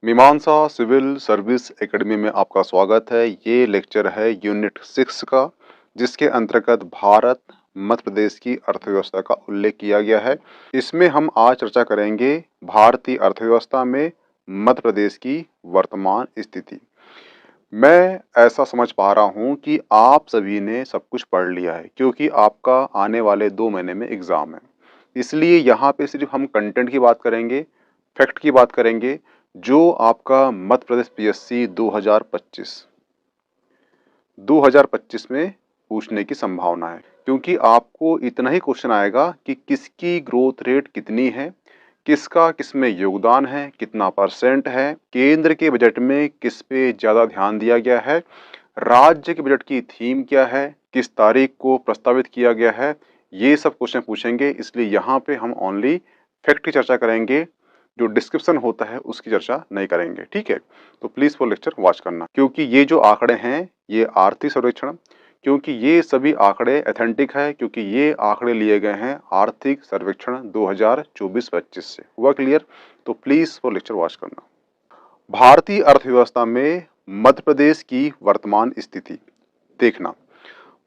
मीमांसा civil service academy में आपका स्वागत है। ये लेक्चर है यूनिट 6 का, जिसके अंतर्गत भारत मध्य प्रदेश की अर्थव्यवस्था का उल्लेख किया गया है। इसमें हम आज चर्चा करेंगे भारतीय अर्थव्यवस्था में मध्य प्रदेश की वर्तमान स्थिति। मैं ऐसा समझ पा रहा हूँ कि आप सभी ने सब कुछ पढ़ लिया है, क्योंकि आपका आने वाले 2 महीने में एग्ज़ाम है। इसलिए यहाँ पे सिर्फ हम कंटेंट की बात करेंगे, फैक्ट की बात करेंगे, जो आपका मध्य प्रदेश पीएससी 2025 में पूछने की संभावना है। क्योंकि आपको इतना ही क्वेश्चन आएगा कि किसकी ग्रोथ रेट कितनी है, किसका किसमें योगदान है, कितना परसेंट है, केंद्र के बजट में किस पे ज़्यादा ध्यान दिया गया है, राज्य के बजट की थीम क्या है, किस तारीख को प्रस्तावित किया गया है, ये सब क्वेश्चन पूछेंगे। इसलिए यहाँ पे हम ओनली फैक्ट की चर्चा करेंगे, जो डिस्क्रिप्शन होता है उसकी चर्चा नहीं करेंगे। ठीक है, तो प्लीज़ वो लेक्चर वॉच करना, क्योंकि ये जो आंकड़े हैं ये आर्थिक सर्वेक्षण, क्योंकि ये सभी आंकड़े ऑथेंटिक है, क्योंकि ये आंकड़े लिए गए हैं आर्थिक सर्वेक्षण 2024-25 से। हुआ क्लियर? तो प्लीज़ वो लेक्चर वॉच करना। भारतीय अर्थव्यवस्था में मध्य प्रदेश की वर्तमान स्थिति देखना।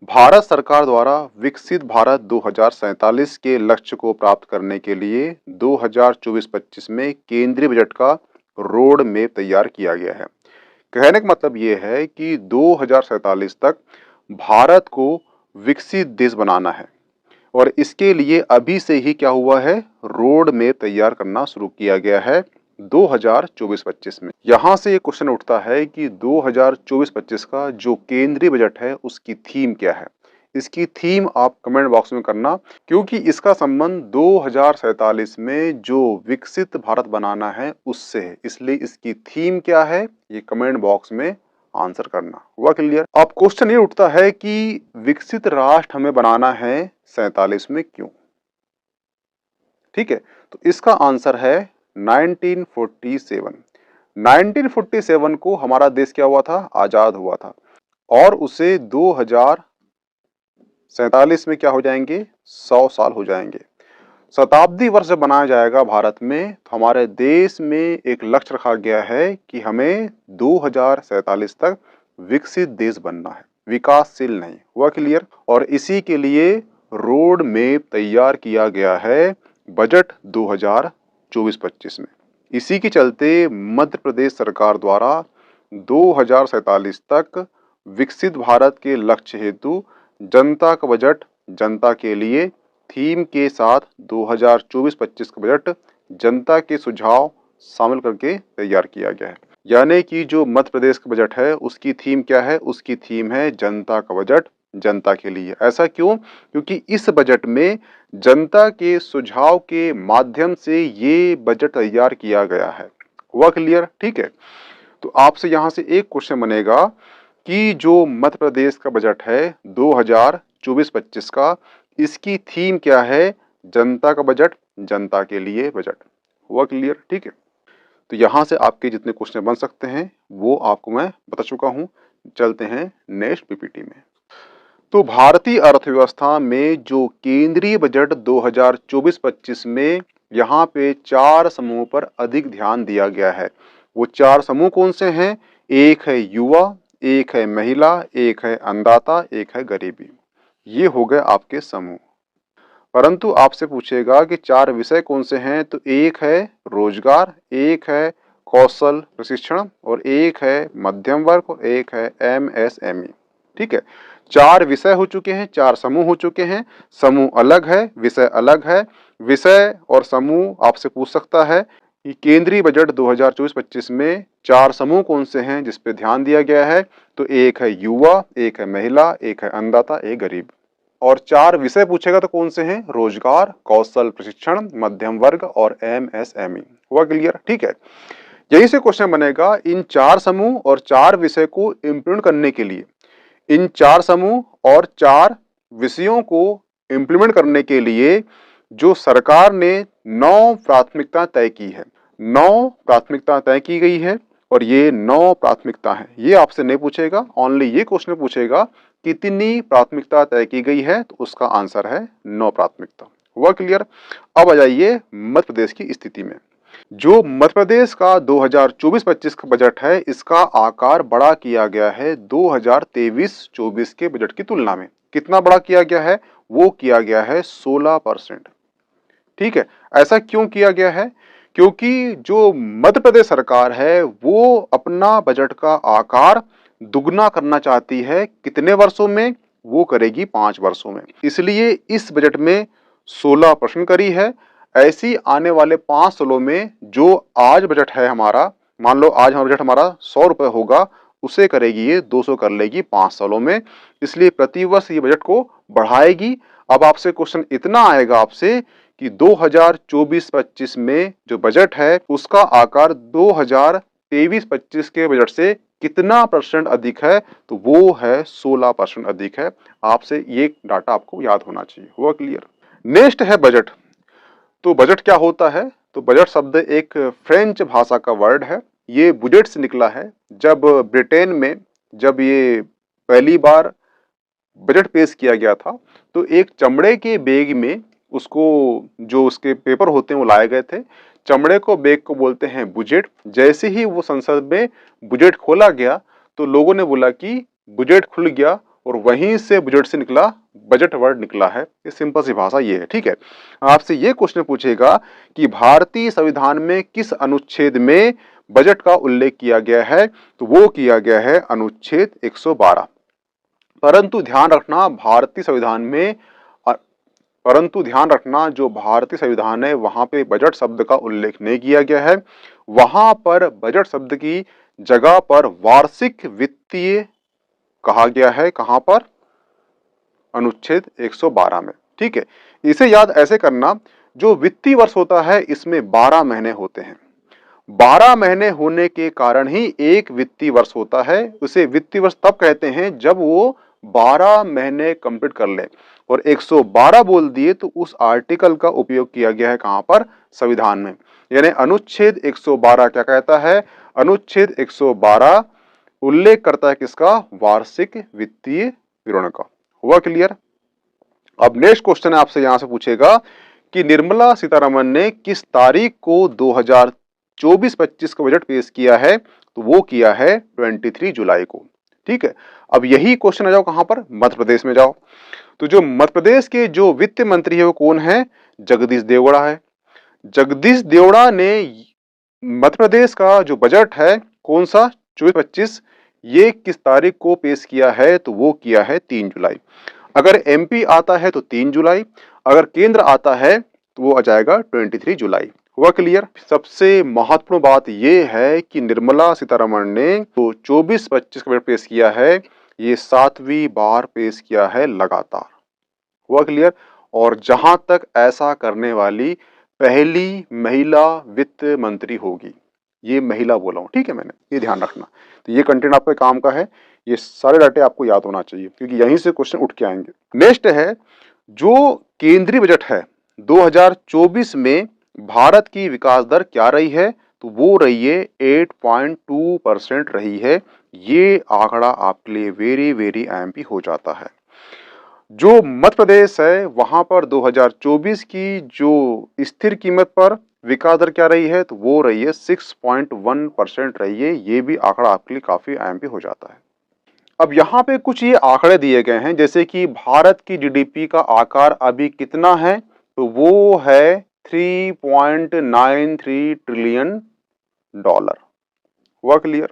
भारत सरकार द्वारा विकसित भारत 2047 के लक्ष्य को प्राप्त करने के लिए 2024-25 में केंद्रीय बजट का रोड मैप तैयार किया गया है। कहने का मतलब ये है कि 2047 तक भारत को विकसित देश बनाना है, और इसके लिए अभी से ही क्या हुआ है, रोड मैप तैयार करना शुरू किया गया है 2024-25 में। यहाँ से ये क्वेश्चन उठता है कि 2024-25 का जो केंद्रीय बजट है उसकी थीम क्या है। इसकी थीम आप कमेंट बॉक्स में करना, क्योंकि इसका संबंध 2047 में जो विकसित भारत बनाना है उससे है। इसलिए इसकी थीम क्या है ये कमेंट बॉक्स में आंसर करना। हुआ क्लियर? अब क्वेश्चन ये उठता है कि विकसित राष्ट्र हमें बनाना है 47 में, क्यों? ठीक है, तो इसका आंसर है 1947। 1947 को हमारा देश क्या हुआ था, आजाद हुआ था, और उसे 2047 में क्या हो जाएंगे, 100 साल हो जाएंगे। शताब्दी वर्ष जब बनाया जाएगा भारत में, तो हमारे देश में एक लक्ष्य रखा गया है कि हमें 2047 तक विकसित देश बनना है, विकासशील नहीं। हुआ क्लियर? और इसी के लिए रोड मैप तैयार किया गया है बजट 2024-25 में। इसी के चलते मध्य प्रदेश सरकार द्वारा 2047 तक विकसित भारत के लक्ष्य हेतु जनता का बजट जनता के लिए थीम के साथ 2024-25 का बजट जनता के सुझाव शामिल करके तैयार किया गया है। यानी कि जो मध्य प्रदेश का बजट है उसकी थीम क्या है, उसकी थीम है जनता का बजट जनता के लिए। ऐसा क्यों? क्योंकि इस बजट में जनता के सुझाव के माध्यम से ये बजट तैयार किया गया है। हुआ क्लियर? ठीक है, तो आपसे यहाँ से एक क्वेश्चन बनेगा कि जो मध्य प्रदेश का बजट है 2024-25 का, इसकी थीम क्या है, जनता का बजट जनता के लिए बजट। हुआ क्लियर? ठीक है, तो यहाँ से आपके जितने क्वेश्चन बन सकते हैं वो आपको मैं बता चुका हूँ। चलते हैं नेक्स्ट पीपीटी में। तो भारतीय अर्थव्यवस्था में जो केंद्रीय बजट 2024-25 में यहाँ पे 4 समूहों पर अधिक ध्यान दिया गया है। वो 4 समूह कौन से हैं? एक है युवा, एक है महिला, एक है अन्नदाता, एक है गरीबी। ये हो गए आपके समूह। परंतु आपसे पूछेगा कि 4 विषय कौन से हैं, तो एक है रोजगार, एक है कौशल प्रशिक्षण, और एक है मध्यम वर्ग, और एक है एमएसएमई। ठीक है, 4 विषय हो चुके हैं, 4 समूह हो चुके हैं। समूह अलग है, विषय अलग है। विषय और समूह आपसे पूछ सकता है कि केंद्रीय बजट 2024-25 में 4 समूह कौन से हैं जिस पे ध्यान दिया गया है, तो एक है युवा, एक है महिला, एक है अन्नदाता, एक गरीब। और 4 विषय पूछेगा तो कौन से हैं? रोजगार, कौशल प्रशिक्षण, मध्यम वर्ग और एमएसएमई। हुआ क्लियर? ठीक है, यही से क्वेश्चन बनेगा, इन 4 समूह और 4 विषय को इम्प्लीमेंट करने के लिए, इन 4 समूह और 4 विषयों को इम्प्लीमेंट करने के लिए जो सरकार ने 9 प्राथमिकता तय की है, 9 प्राथमिकता तय की गई है, और ये 9 प्राथमिकता है। ये आपसे नहीं पूछेगा, ओनली ये क्वेश्चन पूछेगा कितनी प्राथमिकता तय की गई है, तो उसका आंसर है 9 प्राथमिकता। हुआ क्लियर? अब आ जाइए मध्य प्रदेश की स्थिति में। जो मध्य प्रदेश का 2024-25 का बजट है, इसका आकार बड़ा किया गया है 2023-24 के बजट की तुलना में। कितना बड़ा किया गया है? वो किया गया है 16%। ठीक है, ऐसा क्यों किया गया है? क्योंकि जो मध्य प्रदेश सरकार है वो अपना बजट का आकार दुगना करना चाहती है। कितने वर्षों में? वो करेगी 5 वर्षों में। इसलिए इस बजट में 16% करी है। ऐसी आने वाले 5 सालों में जो आज बजट है हमारा, मान लो आज हमारा बजट हमारा 100 रुपए होगा, उसे करेगी ये 200 कर लेगी 5 सालों में। इसलिए प्रतिवर्ष ये बजट को बढ़ाएगी। अब आपसे क्वेश्चन इतना आएगा आपसे कि 2024-25 में जो बजट है उसका आकार 2023-25 के बजट से कितना परसेंट अधिक है? तो वो है 16% अधिक है। आपसे ये डाटा आपको याद होना चाहिए। हुआ क्लियर? नेक्स्ट है बजट। तो बजट क्या होता है? तो बजट शब्द एक फ्रेंच भाषा का वर्ड है। ये बुजेट से निकला है। जब ब्रिटेन में जब ये पहली बार बजट पेश किया गया था तो एक चमड़े के बैग में उसको, जो उसके पेपर होते हैं वो लाए गए थे। चमड़े को बैग को बोलते हैं बुजेट। जैसे ही वो संसद में बुजेट खोला गया तो लोगों ने बोला कि बुजेट खुल गया, और वहीं से बुजेट से निकला बजट वर्ड निकला है। ये सिंपल सी भाषा ये है। ठीक है, आपसे ये क्वेश्चन पूछेगा कि भारतीय संविधान में किस अनुच्छेद में बजट का उल्लेख किया गया है? तो वो किया गया है अनुच्छेद 112। परंतु ध्यान रखना भारतीय संविधान में परंतु ध्यान रखना जो भारतीय संविधान है वहां पे बजट शब्द का उल्लेख नहीं किया गया है। वहां पर बजट शब्द की जगह पर वार्षिक वित्तीय कहा गया है। कहां पर? अनुच्छेद 112 में। ठीक है, इसे याद ऐसे करना, जो वित्तीय वर्ष होता है इसमें 12 महीने होते हैं। 12 महीने होने के कारण ही एक वित्तीय वर्ष होता है। उसे वित्तीय वर्ष तब कहते हैं जब वो 12 महीने कंप्लीट कर ले। और 112 बोल दिए तो उस आर्टिकल का उपयोग किया गया है कहां पर? संविधान में। यानी अनुच्छेद 112 क्या कहता है? अनुच्छेद 112 उल्लेख करता है किसका? वार्षिक वित्तीय विवरण का। हुआ क्लियर? अब नेक्स्ट क्वेश्चन है आपसे यहां से पूछेगा कि निर्मला सीतारमण ने किस तारीख को 2024-25 का बजट पेश किया है? तो वो किया है 23 जुलाई को। ठीक है, अब यही क्वेश्चन आ जाओ कहां पर? मध्य प्रदेश में जाओ। तो जो मध्य प्रदेश के जो वित्त मंत्री है वो कौन है? जगदीश देवगौड़ा है। जगदीश देवगौड़ा ने मध्य प्रदेश का जो बजट है कौन सा? 24-25, ये किस तारीख को पेश किया है? तो वो किया है 3 जुलाई। अगर एमपी आता है तो 3 जुलाई, अगर केंद्र आता है तो वो आ जाएगा 23 जुलाई। हुआ क्लियर? सबसे महत्वपूर्ण बात यह है कि निर्मला सीतारमण ने तो 24-25 का बजट पेश किया है, ये 7वीं बार पेश किया है लगातार। हुआ क्लियर? और जहां तक ऐसा करने वाली पहली महिला वित्त मंत्री होगी। ये महिला बोला हूं, ठीक है मैंने, ये ध्यान रखना। तो ये कंटेंट आपके काम का है। ये सारे डाटे आपको याद होना चाहिए क्योंकि यहीं से क्वेश्चन उठ के आएंगे। नेक्स्ट है, जो केंद्रीय बजट है 2024 में भारत की विकास दर क्या रही है? तो वो रही है 8.2% रही है। ये आंकड़ा आपके लिए वेरी वेरी एमपी हो जाता है। जो मध्य प्रदेश है वहां पर 2024 की जो स्थिर कीमत पर विकास दर क्या रही है? तो वो रही है 6.1% रही है। ये भी आंकड़ा आपके लिए काफी एमपी हो जाता है। अब यहाँ पे कुछ ये आंकड़े दिए गए हैं, जैसे कि भारत की जीडीपी का आकार अभी कितना है? तो वो है 3.93 ट्रिलियन डॉलर। हुआ क्लियर?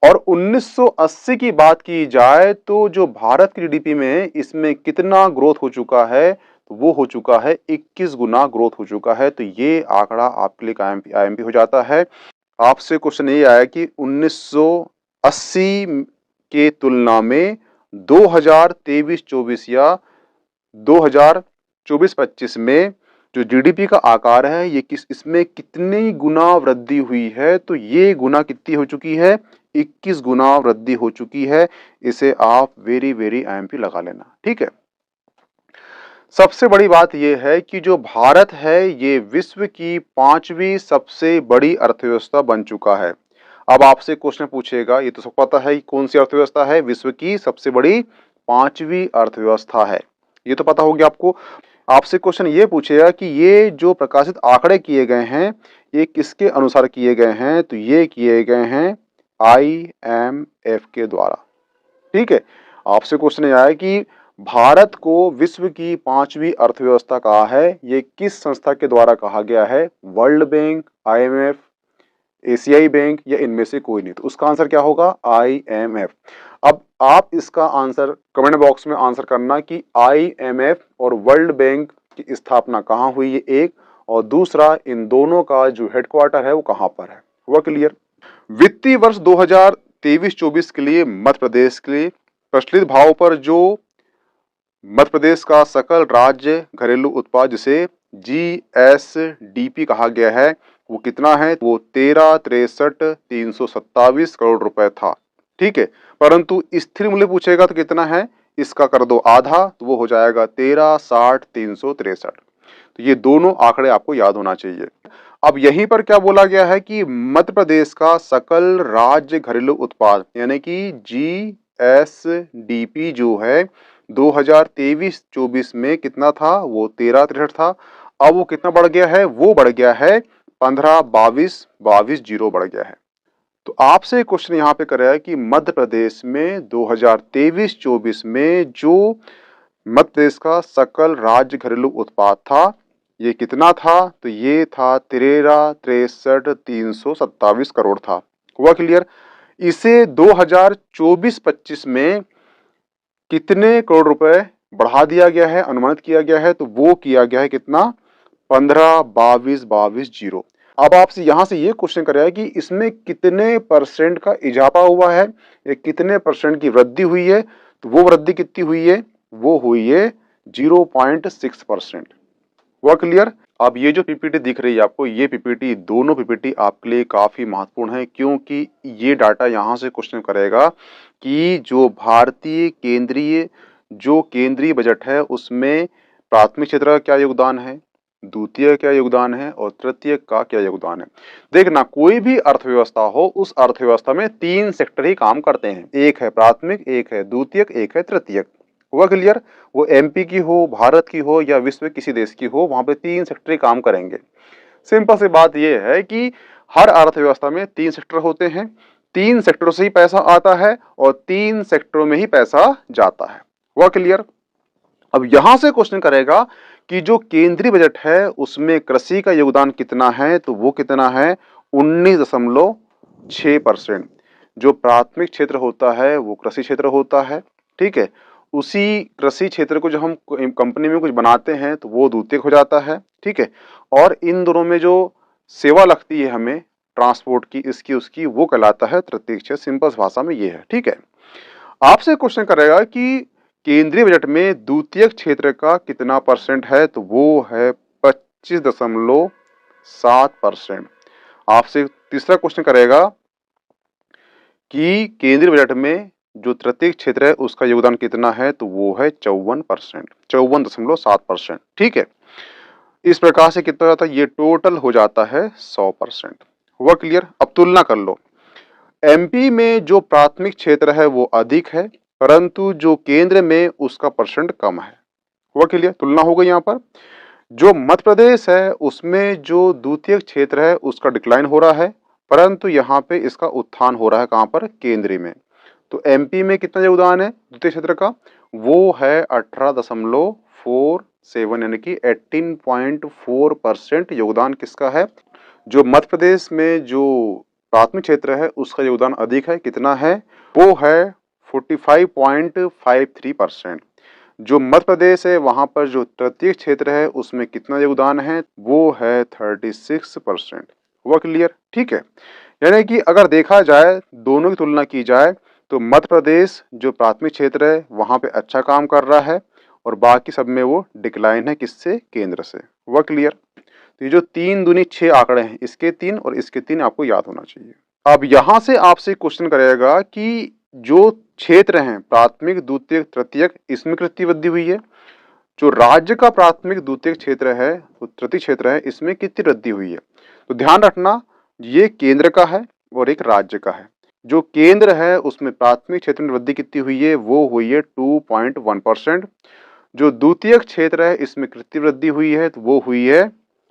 और 1980 की बात की जाए तो जो भारत की जीडीपी में है इसमें कितना ग्रोथ हो चुका है? तो वो हो चुका है 21 गुना ग्रोथ हो चुका है। तो ये आंकड़ा आपके लिए आईएमपी हो जाता है। आपसे क्वेश्चन ये आया कि 1980 के तुलना में 2023-24 या 2024-25 में जो जीडीपी का आकार है ये इसमें कितनी गुना वृद्धि हुई है? तो ये गुना कितनी हो चुकी है? 21 गुना वृद्धि हो चुकी है। इसे आप वेरी वेरी एमपी लगा लेना। ठीक है, सबसे बड़ी बात यह है कि जो भारत है ये विश्व की 5वीं सबसे बड़ी अर्थव्यवस्था बन चुका है। अब आपसे क्वेश्चन पूछेगा, ये तो सबको पता है कौन सी अर्थव्यवस्था है? विश्व की सबसे बड़ी 5वीं अर्थव्यवस्था है, ये तो पता हो गया आपको। आपसे क्वेश्चन ये पूछेगा कि ये जो प्रकाशित आंकड़े किए गए हैं, ये किसके अनुसार किए गए हैं? तो ये किए गए हैं IMF के द्वारा। ठीक है। आपसे क्वेश्चन ये आया कि भारत को विश्व की 5वीं अर्थव्यवस्था कहा है, ये किस संस्था के द्वारा कहा गया है? वर्ल्ड बैंक, IMF, एशियाई बैंक या इनमें से कोई नहीं। तो उसका आंसर क्या होगा? IMF। अब आप इसका आंसर कमेंट बॉक्स में आंसर करना कि IMF और वर्ल्ड बैंक की स्थापना कहाँ हुई है, एक, और दूसरा इन दोनों का जो हेडक्वार्टर है वो कहाँ पर है। हुआ क्लियर? वित्तीय वर्ष 2023-24 के लिए मध्य प्रदेश के लिए प्रचलित भाव पर जो मध्य प्रदेश का सकल राज्य घरेलू उत्पाद जिसे GSDP कहा गया है, वो कितना है? वो 13,63,327 करोड़ रुपए था। ठीक है। परंतु स्थिर मूल्य पूछेगा तो कितना है? इसका कर दो आधा, तो वो हो जाएगा 13,60,363। तो ये दोनों आंकड़े आपको याद होना चाहिए। अब यहीं पर क्या बोला गया है कि मध्य प्रदेश का सकल राज्य घरेलू उत्पाद यानी कि GSDP जो है 2023-24 में कितना था? वो 13,63 था। अब वो कितना बढ़ गया है? वो बढ़ गया है 15,22 जीरो बढ़ गया है। तो आपसे क्वेश्चन यहाँ पे कर रहा है कि मध्य प्रदेश में 2023-24 में जो मध्य प्रदेश का सकल राज्य घरेलू उत्पाद था, ये कितना था? तो ये था 13,63,327 करोड़ था। हुआ क्लियर? इसे 2024-25 में कितने करोड़ रुपए बढ़ा दिया गया है, अनुमानित किया गया है? तो वो किया गया है कितना? 15,22 जीरो। अब आपसे यहां से ये क्वेश्चन करेगा कि इसमें कितने परसेंट का इजाफा हुआ है या कितने परसेंट की वृद्धि हुई है? तो वो वृद्धि कितनी हुई है? वो हुई है 0.6%। हुआ क्लियर? अब ये जो पीपीटी दिख रही है आपको, ये पीपीटी, दोनों पीपीटी आपके लिए काफी महत्वपूर्ण है, क्योंकि ये डाटा यहाँ से क्वेश्चन करेगा कि जो भारतीय केंद्रीय बजट है उसमें प्राथमिक क्षेत्र का क्या योगदान है, द्वितीय क्या योगदान है और तृतीय का क्या योगदान है। देखना, कोई भी अर्थव्यवस्था हो, उस अर्थव्यवस्था में 3 सेक्टर ही काम करते हैं। एक है प्राथमिक, एक है द्वितीयक, एक है तृतीयक। हुआ क्लियर? वो MP की हो, भारत की हो या विश्व किसी देश की हो, वहां पे 3 सेक्टर ही काम करेंगे। सिंपल सी बात यह है कि हर अर्थव्यवस्था में 3 सेक्टर होते हैं, 3 सेक्टरों से ही पैसा आता है और 3 सेक्टरों में ही पैसा जाता है। हुआ क्लियर? अब यहां से क्वेश्चन करेगा कि जो केंद्रीय बजट है उसमें कृषि का योगदान कितना है? तो वो कितना है? 19.6%। जो प्राथमिक क्षेत्र होता है वो कृषि क्षेत्र होता है। ठीक है। उसी कृषि क्षेत्र को जो हम कंपनी में कुछ बनाते हैं तो वो द्वितीयक हो जाता है। ठीक है। और इन दोनों में जो सेवा लगती है हमें ट्रांसपोर्ट की, इसकी उसकी, वो कहलाता है तृतीयक क्षेत्र। सिंपल भाषा में ये है। ठीक है। आपसे क्वेश्चन करेगा कि केंद्रीय बजट में द्वितीयक क्षेत्र का कितना परसेंट है? तो वो है 25.7%। आपसे तीसरा क्वेश्चन करेगा कि केंद्रीय बजट में जो तृतीयक क्षेत्र है उसका योगदान कितना है? तो वो है 54%, 54.7%। ठीक है। इस प्रकार से कितना हो जाता है? ये टोटल हो जाता है 100%। हुआ क्लियर? अब तुलना कर लो। MP में जो प्राथमिक क्षेत्र है वो अधिक है, परंतु जो केंद्र में उसका परसेंट कम है। हुआ क्लियर? तुलना हो गई यहाँ पर। जो मध्य प्रदेश है उसमें जो द्वितीयक क्षेत्र है उसका डिक्लाइन हो रहा है, परंतु यहाँ पे इसका उत्थान हो रहा है। कहाँ पर? केंद्रीय में। तो MP में कितना योगदान है द्वितीय क्षेत्र का? वो है 18.47 यानी कि 18.4% योगदान किसका है? जो मध्य प्रदेश में जो प्राथमिक क्षेत्र है उसका योगदान अधिक है। कितना है? वो है 45.53%। जो मध्य प्रदेश है वहां पर जो तृतीय क्षेत्र है उसमें कितना योगदान है? वो है 36%। हुआ क्लियर? ठीक है। यानी कि अगर देखा जाए, दोनों की तुलना की जाए, तो मध्य प्रदेश जो प्राथमिक क्षेत्र है वहां पे अच्छा काम कर रहा है और बाकी सब में वो डिक्लाइन है। किससे? केंद्र से। हुआ क्लियर? तो ये जो 3 दूनी 6 आंकड़े हैं, इसके 3 और इसके 3 आपको याद होना चाहिए। अब यहां से आपसे क्वेश्चन करेगा कि जो क्षेत्र हैं प्राथमिक, द्वितीयक, तृतीयक, इसमें कितनी वृद्धि हुई है? जो राज्य का प्राथमिक, द्वितीयक क्षेत्र है, तृतीय क्षेत्र है, इसमें कितनी वृद्धि हुई है? तो ध्यान रखना, ये केंद्र का है और एक राज्य का है। जो केंद्र है उसमें प्राथमिक क्षेत्र में वृद्धि कितनी हुई है? वो हुई है 2.1%। जो द्वितीयक क्षेत्र है इसमें कितनी वृद्धि हुई है, तो वो हुई है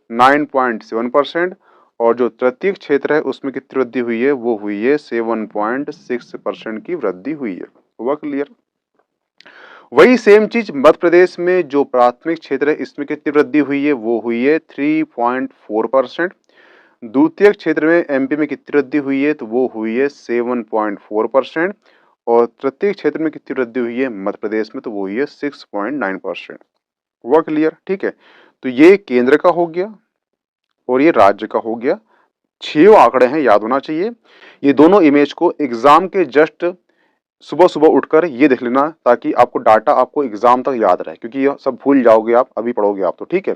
9.7%। और जो तृतीयक क्षेत्र है उसमें कितनी वृद्धि हुई है, वो हुई है 7.6% की वृद्धि हुई है। हुआ क्लियर? वही सेम चीज मध्य प्रदेश में जो प्राथमिक क्षेत्र है इसमें कितनी वृद्धि हुई है, वो हुई है 3.4%। द्वितीयक क्षेत्र में एमपी में कितनी वृद्धि हुई है, तो वो हुई है 7.4%। और तृतीय क्षेत्र में कितनी वृद्धि हुई है मध्य प्रदेश में, तो वो हुई है 6.9%। हुआ क्लियर? ठीक है, तो ये केंद्र का हो गया और ये राज्य का हो गया। 6 आंकड़े हैं, याद होना चाहिए। ये दोनों इमेज को एग्जाम के जस्ट सुबह सुबह उठकर ये देख लेना, ताकि आपको डाटा आपको एग्जाम तक याद रहे, क्योंकि ये सब भूल जाओगे आप, अभी पढ़ोगे आप तो। ठीक है,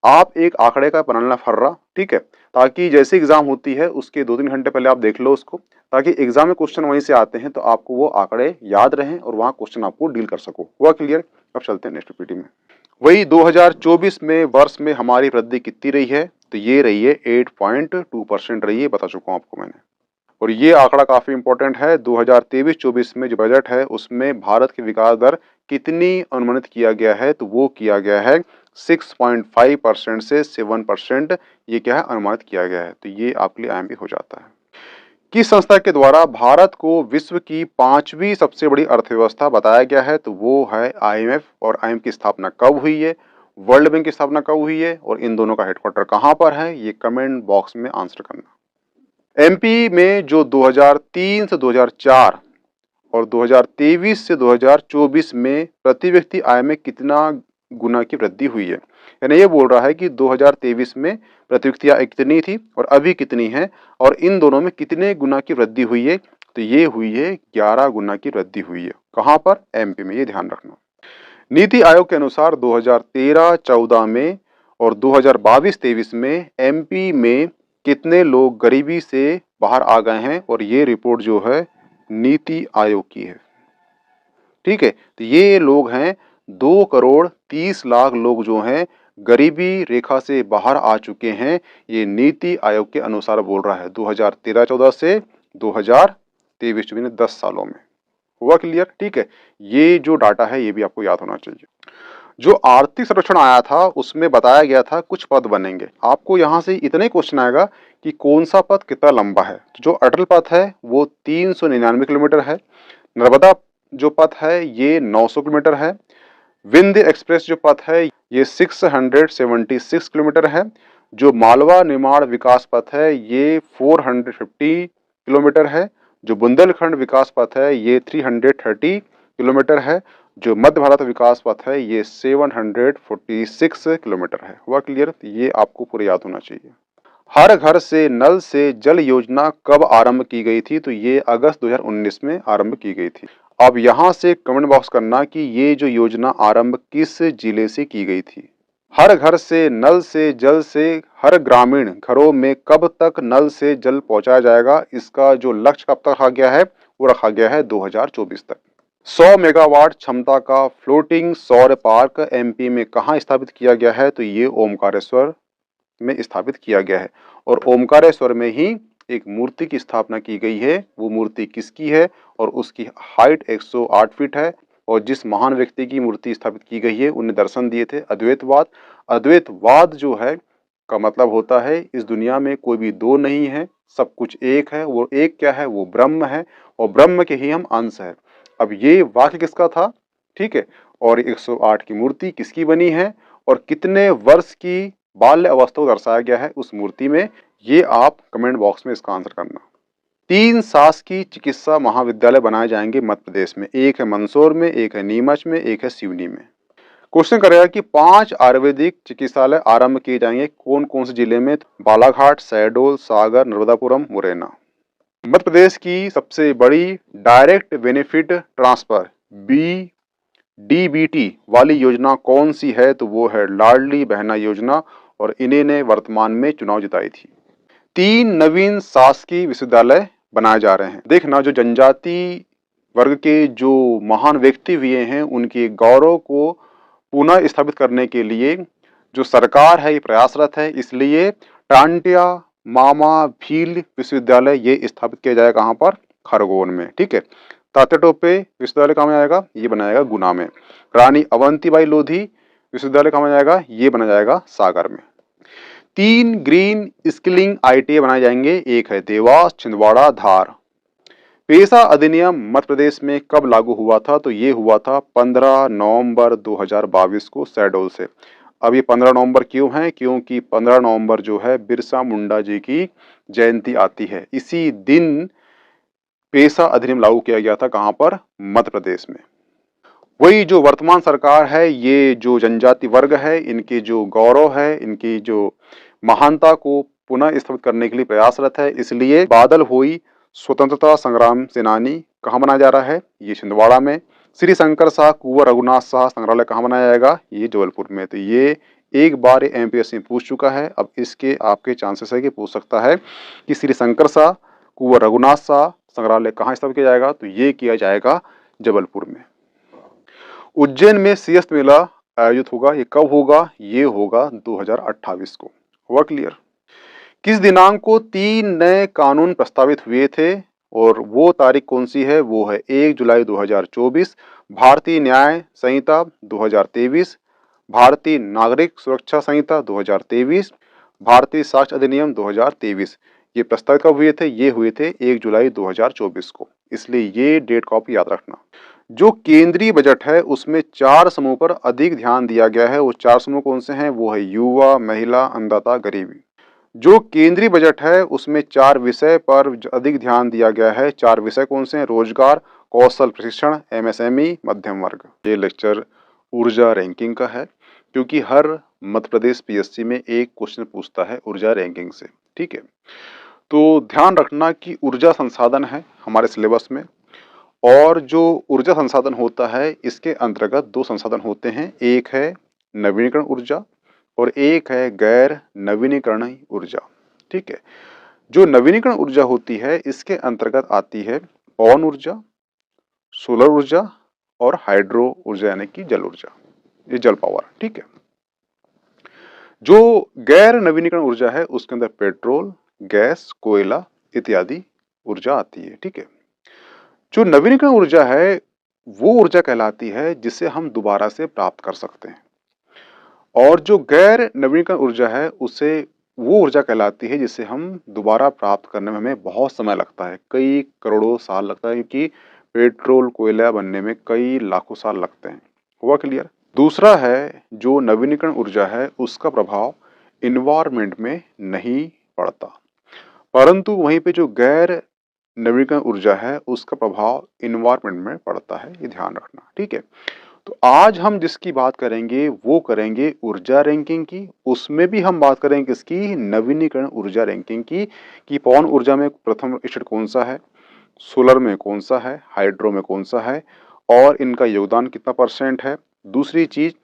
आप एक आंकड़े का बनाना फर्रा, ठीक है, ताकि जैसे एग्जाम होती है उसके 2-3 घंटे पहले आप देख लो उसको, ताकि एग्जाम में क्वेश्चन वहीं से आते हैं तो आपको वो आंकड़े याद रहें और वहां क्वेश्चन आपको डील कर सको। हुआ क्लियर? अब चलते हैं नेक्स्ट पीटी में। वही 2024 में वर्ष में हमारी वृद्धि कितनी रही है, तो ये रही है 8.2% रही है, बता चुका हूं आपको मैंने। और ये आंकड़ा काफी इंपॉर्टेंट है। 2023-24 में जो बजट है उसमें भारत की विकास दर कितनी अनुमानित किया गया है, तो वो किया गया है 6.5% से 7%। ये क्या है, अनुमानित किया गया है। तो ये आपके लिए आईएमपी हो जाता है। किस संस्था के द्वारा भारत को विश्व की 5वीं सबसे बड़ी अर्थव्यवस्था बताया गया है, तो वो है आईएमएफ। और आईएमएफ की स्थापना कब हुई है, वर्ल्ड बैंक की स्थापना कब हुई है, और इन दोनों का हेडक्वार्टर कहां पर है, ये कमेंट बॉक्स में आंसर करना। एमपी में जो 2003 से 2004 और 2023 से 2024 में प्रति व्यक्ति आय में कितना गुना की वृद्धि हुई है, यानी ये बोल रहा है कि 2023 में प्रति व्यक्ति आय कितनी थी और अभी कितनी है, और इन दोनों में कितने गुना की वृद्धि हुई है, तो ये हुई है 11 गुना की वृद्धि हुई है। कहां पर? एमपी में, ये ध्यान रखना। नीति आयोग के अनुसार 2013-14 में और 2022-23 में एमपी में कितने लोग गरीबी से बाहर आ गए हैं, और ये रिपोर्ट जो है नीति आयोग की है। ठीक है, तो ये लोग हैं 2,30,00,000 लोग जो हैं गरीबी रेखा से बाहर आ चुके हैं। ये नीति आयोग के अनुसार बोल रहा है 2013-14 से 2023-24 में 10 सालों में। हुआ क्लियर? ठीक है, ये जो डाटा है ये भी आपको याद होना चाहिए। जो आर्थिक सर्वेक्षण आया था उसमें बताया गया था कुछ पद बनेंगे। आपको यहाँ से इतने क्वेश्चन आएगा कि कौन सा पथ कितना लंबा है। जो अटल पथ है वो 399 किलोमीटर है। नर्मदा जो पथ है ये 900 किलोमीटर है। विंध्य एक्सप्रेस जो पथ है ये 676 किलोमीटर है। जो मालवा निर्माण विकास पथ है ये 450 किलोमीटर है। जो बुंदेलखंड विकास पथ है ये 330 किलोमीटर है। जो मध्य भारत विकास पथ है ये 746 किलोमीटर है। हुआ क्लियर? ये आपको पूरे याद होना चाहिए। हर घर से नल से जल योजना कब आरंभ की गई थी, तो ये अगस्त 2019 में आरंभ की गई थी। अब यहाँ से कमेंट बॉक्स करना कि ये जो योजना आरंभ किस जिले से की गई थी। हर घर से नल से जल से हर ग्रामीण घरों में कब तक नल से जल पहुंचाया जाएगा, इसका जो लक्ष्य कब तक रखा गया है वो रखा गया है 2024 तक। 100 मेगावाट क्षमता का फ्लोटिंग सौर पार्क एमपी में कहाँ स्थापित किया गया है, तो ये ओमकारेश्वर में स्थापित किया गया है। और ओमकारेश्वर में ही एक मूर्ति की स्थापना की गई है। वो मूर्ति किसकी है, और उसकी हाइट 108 फीट है। और जिस महान व्यक्ति की मूर्ति स्थापित की गई है उन्हें दर्शन दिए थे अद्वैतवाद। अद्वैतवाद जो है का मतलब होता है इस दुनिया में कोई भी दो नहीं है, सब कुछ एक है। वो एक क्या है, वो ब्रह्म है, और ब्रह्म के ही हम अंश है। अब ये वाक्य किसका था? ठीक है, और 108 की मूर्ति किसकी बनी है, और कितने वर्ष की बाल्य अवस्था को दर्शाया गया है उस मूर्ति में, ये आप कमेंट बॉक्स में इसका आंसर करना। 3 शासकीय चिकित्सा महाविद्यालय बनाए जाएंगे मध्य प्रदेश में। एक है मंदसौर में, एक है नीमच में, एक है सिवनी में। क्वेश्चन करेगा कि 5 आयुर्वेदिक चिकित्सालय आरंभ किए जाएंगे कौन कौन से जिले में? बालाघाट, शहडोल, सागर, नर्मदापुरम, मुरैना। मध्य प्रदेश की सबसे बड़ी डायरेक्ट बेनिफिट ट्रांसफर डीबीटी वाली योजना कौन सी है, तो वो है लाडली बहना योजना, और इन्हीं ने वर्तमान में चुनाव जिताई थी। 3 नवीन शासकीय विश्वविद्यालय बनाए जा रहे हैं। देखना, जो जनजाति वर्ग के जो महान व्यक्ति हुए हैं उनके गौरव को पुनः स्थापित करने के लिए जो सरकार है ये प्रयासरत है। इसलिए टांटिया मामा भील विश्वविद्यालय ये स्थापित किया जाएगा कहाँ पर? खरगोन में। ठीक है, तात्या टोपे विश्वविद्यालय कहाँ में आएगा, ये बना जाएगा गुना में। रानी अवंतीबाई लोधी विश्वविद्यालय कहाँ में जाएगा, ये बना जाएगा सागर में। 3 ग्रीन स्किलिंग IIT बनाए जाएंगे, एक है देवास, छिंदवाड़ा, धार। पेशा अधिनियम मध्य प्रदेश में कब लागू हुआ था, तो ये हुआ था 15 नवंबर 2022 को शहडोल से। अब ये 15 नवंबर क्यों है, क्योंकि 15 नवंबर जो है बिरसा मुंडा जी की जयंती आती है। इसी दिन पेशा अधिनियम लागू किया गया था, कहां पर, मध्य प्रदेश में। वही जो वर्तमान सरकार है, ये जो जनजाति वर्ग है, इनके जो गौरव है, इनकी जो महानता को पुनः स्थापित करने के लिए प्रयासरत है। इसलिए बादल हुई स्वतंत्रता संग्राम सेनानी कहाँ बनाया जा रहा है, ये छिंदवाड़ा में। श्री शंकर शाह कुंवर रघुनाथ शाह संग्रहालय कहाँ बनाया जाएगा, ये जबलपुर में। तो ये एक बार MPSC में पूछ चुका है, अब इसके आपके चांसेस है कि पूछ सकता है कि श्री शंकर शाह कुंवर रघुनाथ शाह संग्रहालय कहाँ स्थापित किया जाएगा, तो ये किया जाएगा जबलपुर में। उज्जैन में सिंहस्थ मेला आयोजित होगा, ये कब होगा, ये होगा 2028 को। हुआ क्लियर। किस दिनांक को 3 नए कानून प्रस्तावित हुए थे और वो तारीख कौन सी है, वो है 1 जुलाई 2024। भारतीय न्याय संहिता 2023, भारतीय नागरिक सुरक्षा संहिता 2023, भारतीय साक्ष्य अधिनियम 2023। ये प्रस्तावित कब हुए थे, ये हुए थे 1 जुलाई 2024 को। इसलिए ये डेट कॉपी याद रखना। जो केंद्रीय बजट है उसमें 4 समूह पर अधिक ध्यान दिया गया है। वो 4 समूह कौन से हैं, वो है युवा, महिला, अन्नदाता, गरीबी। जो केंद्रीय बजट है उसमें 4 विषय पर अधिक ध्यान दिया गया है। 4 विषय कौन से हैं, रोजगार, कौशल प्रशिक्षण, MSME, मध्यम वर्ग। ये लेक्चर ऊर्जा रैंकिंग का है, क्योंकि हर मध्य प्रदेश PSC में एक क्वेश्चन पूछता है ऊर्जा रैंकिंग से। ठीक है, तो ध्यान रखना कि ऊर्जा संसाधन है हमारे सिलेबस में, और जो ऊर्जा संसाधन होता है इसके अंतर्गत 2 संसाधन होते हैं, एक है नवीनीकरण ऊर्जा और एक है गैर नवीनीकरणीय ऊर्जा। ठीक है, जो नवीनीकरण ऊर्जा होती है इसके अंतर्गत आती है पवन ऊर्जा, सोलर ऊर्जा और हाइड्रो ऊर्जा यानी कि जल ऊर्जा, ये जल पावर। ठीक है, जो गैर नवीनीकरण ऊर्जा है उसके अंदर पेट्रोल, गैस, कोयला इत्यादि ऊर्जा आती है। ठीक है, जो नवीनीकरण ऊर्जा है वो ऊर्जा कहलाती है जिसे हम दोबारा से प्राप्त कर सकते हैं, और जो गैर नवीनीकरण ऊर्जा है उसे वो ऊर्जा कहलाती है जिसे हम दोबारा प्राप्त करने में हमें बहुत समय लगता है, कई करोड़ों साल लगता है, क्योंकि पेट्रोल कोयला बनने में कई लाखों साल लगते हैं। हुआ क्लियर। दूसरा है जो नवीनीकरण ऊर्जा है उसका प्रभाव इन्वायरमेंट में नहीं पड़ता, परंतु वहीं पे जो गैर नवीनीकरण ऊर्जा है उसका प्रभाव इन्वायरमेंट में पड़ता है, ये ध्यान रखना। ठीक है, तो आज हम जिसकी बात करेंगे वो करेंगे ऊर्जा रैंकिंग की। उसमें भी हम बात करेंगे किसकी, नवीनीकरण ऊर्जा रैंकिंग की, कि पवन ऊर्जा में प्रथम स्टेट कौन सा है, सोलर में कौन सा है, हाइड्रो में कौन सा है, और इनका योगदान कितना % है। दूसरी चीज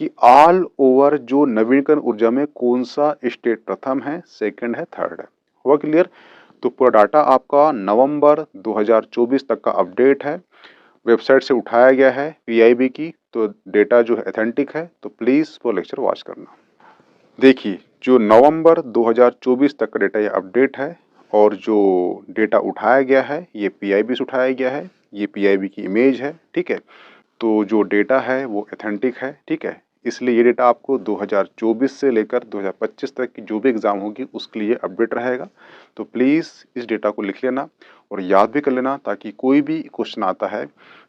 कि ऑल ओवर जो नवीनीकरण ऊर्जा में कौन सा स्टेट प्रथम है, सेकंड है, थर्ड है। हुआ क्लियर। तो पूरा डाटा आपका नवंबर 2024 तक का अपडेट है, वेबसाइट से उठाया गया है PIB की, तो डेटा जो है ऑथेंटिक है, तो प्लीज़ वो लेक्चर वॉच करना। देखिए, जो नवंबर 2024 तक का डेटा ये अपडेट है, और जो डेटा उठाया गया है ये PIB से उठाया गया है, ये PIB की इमेज है। ठीक है, तो जो डेटा है वो ऑथेंटिक है। ठीक है, इसलिए ये डेटा आपको 2024 से लेकर 2025 तक की जो भी एग्ज़ाम होगी उसके लिए अपडेट रहेगा। तो प्लीज़ इस डेटा को लिख लेना और याद भी कर लेना, ताकि कोई भी क्वेश्चन आता है,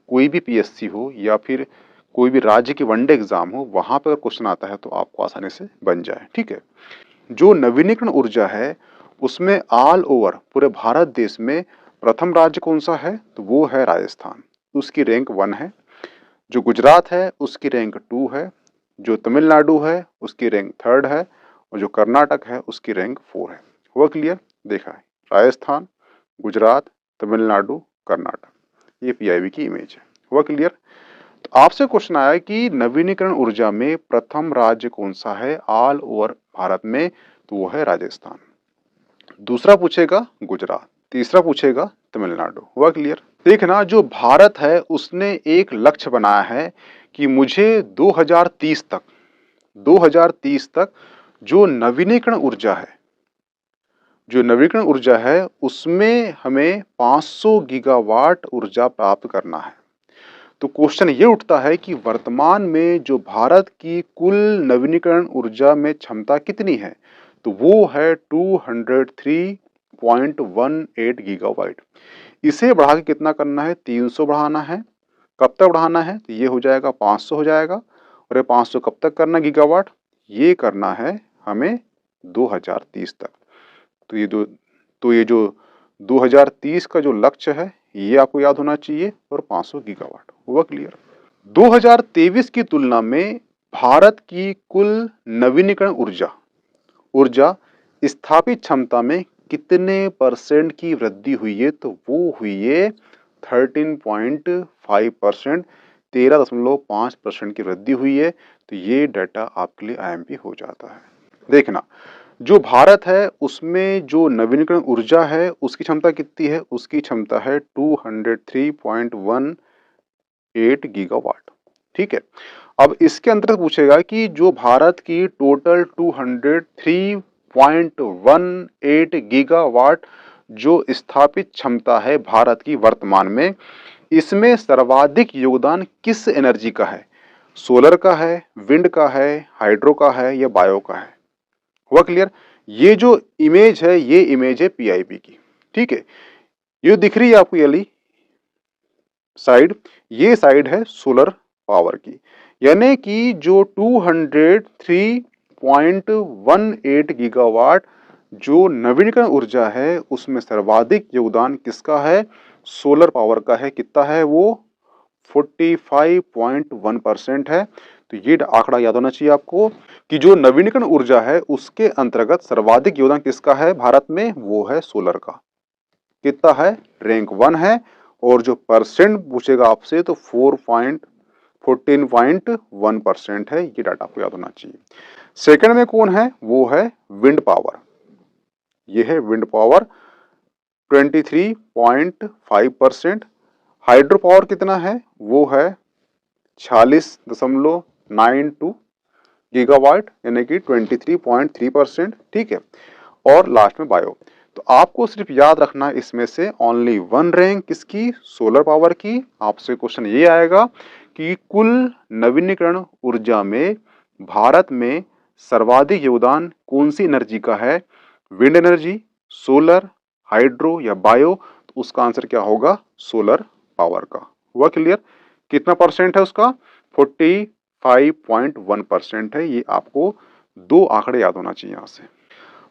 कोई भी PSC हो या फिर कोई भी राज्य की वनडे एग्ज़ाम हो, वहाँ पर क्वेश्चन आता है तो आपको आसानी से बन जाए। ठीक है, जो नवीनीकरण ऊर्जा है उसमें ऑल ओवर पूरे भारत देश में प्रथम राज्य कौन सा है, तो वो है राजस्थान, उसकी रैंक 1 है। जो गुजरात है उसकी रैंक 2 है, जो तमिलनाडु है उसकी रैंक 3rd है, और जो कर्नाटक है उसकी रैंक 4 है। हुआ क्लियर। देखा है, राजस्थान, गुजरात, तमिलनाडु, कर्नाटक, ये PIB की इमेज है। हुआ क्लियर। तो आपसे क्वेश्चन आया कि नवीनीकरण ऊर्जा में प्रथम राज्य कौन सा है ऑल ओवर भारत में, तो वो है राजस्थान। दूसरा पूछेगा गुजरात, तीसरा पूछेगा तमिलनाडु। हुआ क्लियर। देखना, जो भारत है उसने एक लक्ष्य बनाया है कि मुझे 2030 तक जो नवीनीकरण ऊर्जा है जो नवीकरण ऊर्जा है उसमें हमें 500 गीगावाट ऊर्जा प्राप्त करना है। तो क्वेश्चन ये उठता है कि वर्तमान में जो भारत की कुल नवीनीकरण ऊर्जा में क्षमता कितनी है, तो वो है 203.18 गीगावाट। इसे बढ़ा के कितना करना है, 300 बढ़ाना है। कब तक बढ़ाना है, तो ये हो जाएगा 500 हो जाएगा। और ये 500 कब तक करना गीगावाट, ये करना है हमें 2030 तक। तो ये जो 2030 का जो लक्ष्य है ये आपको याद होना चाहिए, और 500 गीगावाट हुआ क्लियर। 2023 की तुलना में भारत की कुल नवीनीकरण ऊर्जा स्थापित क्षमता में कितने परसेंट की वृद्धि हुई है, तो वो हुई है 13.5%, 13.5% की वृद्धि हुई है। तो ये डाटा आपके लिए आईएमपी हो जाता है। देखना, जो भारत है उसमें जो नवीनीकरण ऊर्जा है उसकी क्षमता कितनी है, उसकी क्षमता है 203.18 गीगावाट। ठीक है, अब इसके अंतर्गत पूछेगा कि जो भारत की टोटल 203.18 गीगावाट जो स्थापित क्षमता है भारत की वर्तमान में, इसमें सर्वाधिक योगदान किस एनर्जी का है, सोलर का है, विंड का है, हाइड्रो का है, या बायो का है। हुआ क्लियर। ये जो इमेज है ये इमेज है पीआईबी की। ठीक है, ये दिख रही है आपको ये साइड, ये साइड है सोलर पावर की। यानी कि जो 203.18 गीगावाट जो नवीनीकरण ऊर्जा है उसमें सर्वाधिक योगदान किसका है, सोलर पावर का है। कितना है वो, 45.1% है। तो ये आंकड़ा याद होना चाहिए आपको कि जो नवीनीकरण ऊर्जा है उसके अंतर्गत सर्वाधिक योगदान किसका है भारत में, वो है सोलर का। कितना है, रैंक 1 है। और जो परसेंट पूछेगा आपसे तो 14.1% है। ये डाटा आपको याद होना चाहिए। सेकंड में कौन है, वो है विंड पावर। ये है विंड पावर 23.5%। हाइड्रो पावर कितना है, वो है 46.92 गीगावाट, यानी कि 23.3%। ठीक है, और लास्ट में बायो। तो आपको सिर्फ याद रखना है इसमें से ओनली 1 रैंक किसकी, सोलर पावर की। आपसे क्वेश्चन ये आएगा कि कुल नवीनीकरण ऊर्जा में भारत में सर्वाधिक योगदान कौन सी एनर्जी का है, विंड एनर्जी, सोलर, हाइड्रो या बायो। तो उसका आंसर क्या होगा, सोलर पावर का। हुआ क्लियर। कितना परसेंट है उसका, 45.1% है। ये आपको दो आंकड़े याद होना चाहिए यहां से।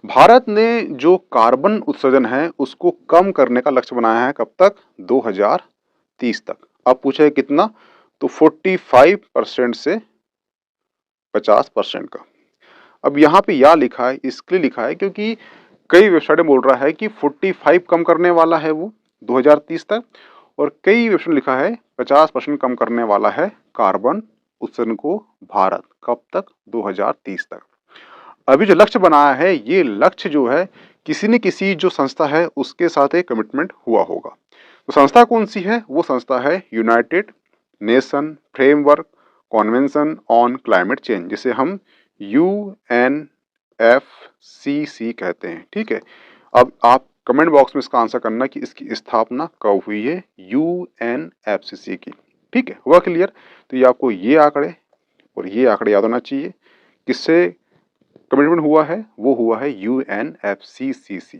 भारत ने जो कार्बन उत्सर्जन है उसको कम करने का लक्ष्य बनाया है, कब तक, 2030 तक। अब पूछा है कितना, तो 45% से 50% का। अब यहाँ पे या लिखा है, इसलिए लिखा है क्योंकि कई वेबसाइट बोल रहा है कि 45 कम करने वाला है वो 2030 तक, और कई वेबसाइट लिखा है 50% कम करने वाला है कार्बन उत्सर्जन को भारत, कब तक, 2030 तक। अभी जो लक्ष्य बनाया है ये लक्ष्य जो है किसी न किसी जो संस्था है उसके साथ एक कमिटमेंट हुआ होगा। तो संस्था कौन सी है, वो संस्था है United nation framework convention on climate change, जिसे हम UNFCC कहते हैं। ठीक है, अब आप कमेंट बॉक्स में इसका आंसर करना कि इसकी स्थापना कब हुई है, UNFCC की। ठीक है, हुआ क्लियर। तो ये आपको ये आंकड़े और ये आंकड़े याद होना चाहिए। किससे कमिटमेंट हुआ है, वो हुआ है UNFCCC।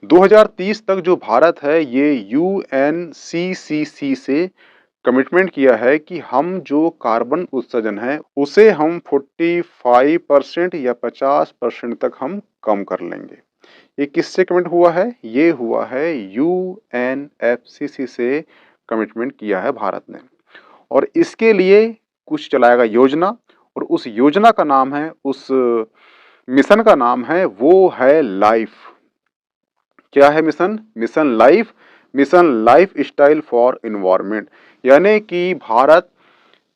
2030 तक जो भारत है ये UNCCC से कमिटमेंट किया है कि हम जो कार्बन उत्सर्जन है उसे हम 45% या 50% तक हम कम कर लेंगे। ये किससे कमिट हुआ है, ये हुआ है UNFCC से कमिटमेंट किया है भारत ने। और इसके लिए कुछ चलाएगा योजना, और उस योजना का नाम है, उस मिशन का नाम है, वो है लाइफ। क्या है mission, mission life, mission life style for environment. यानी कि भारत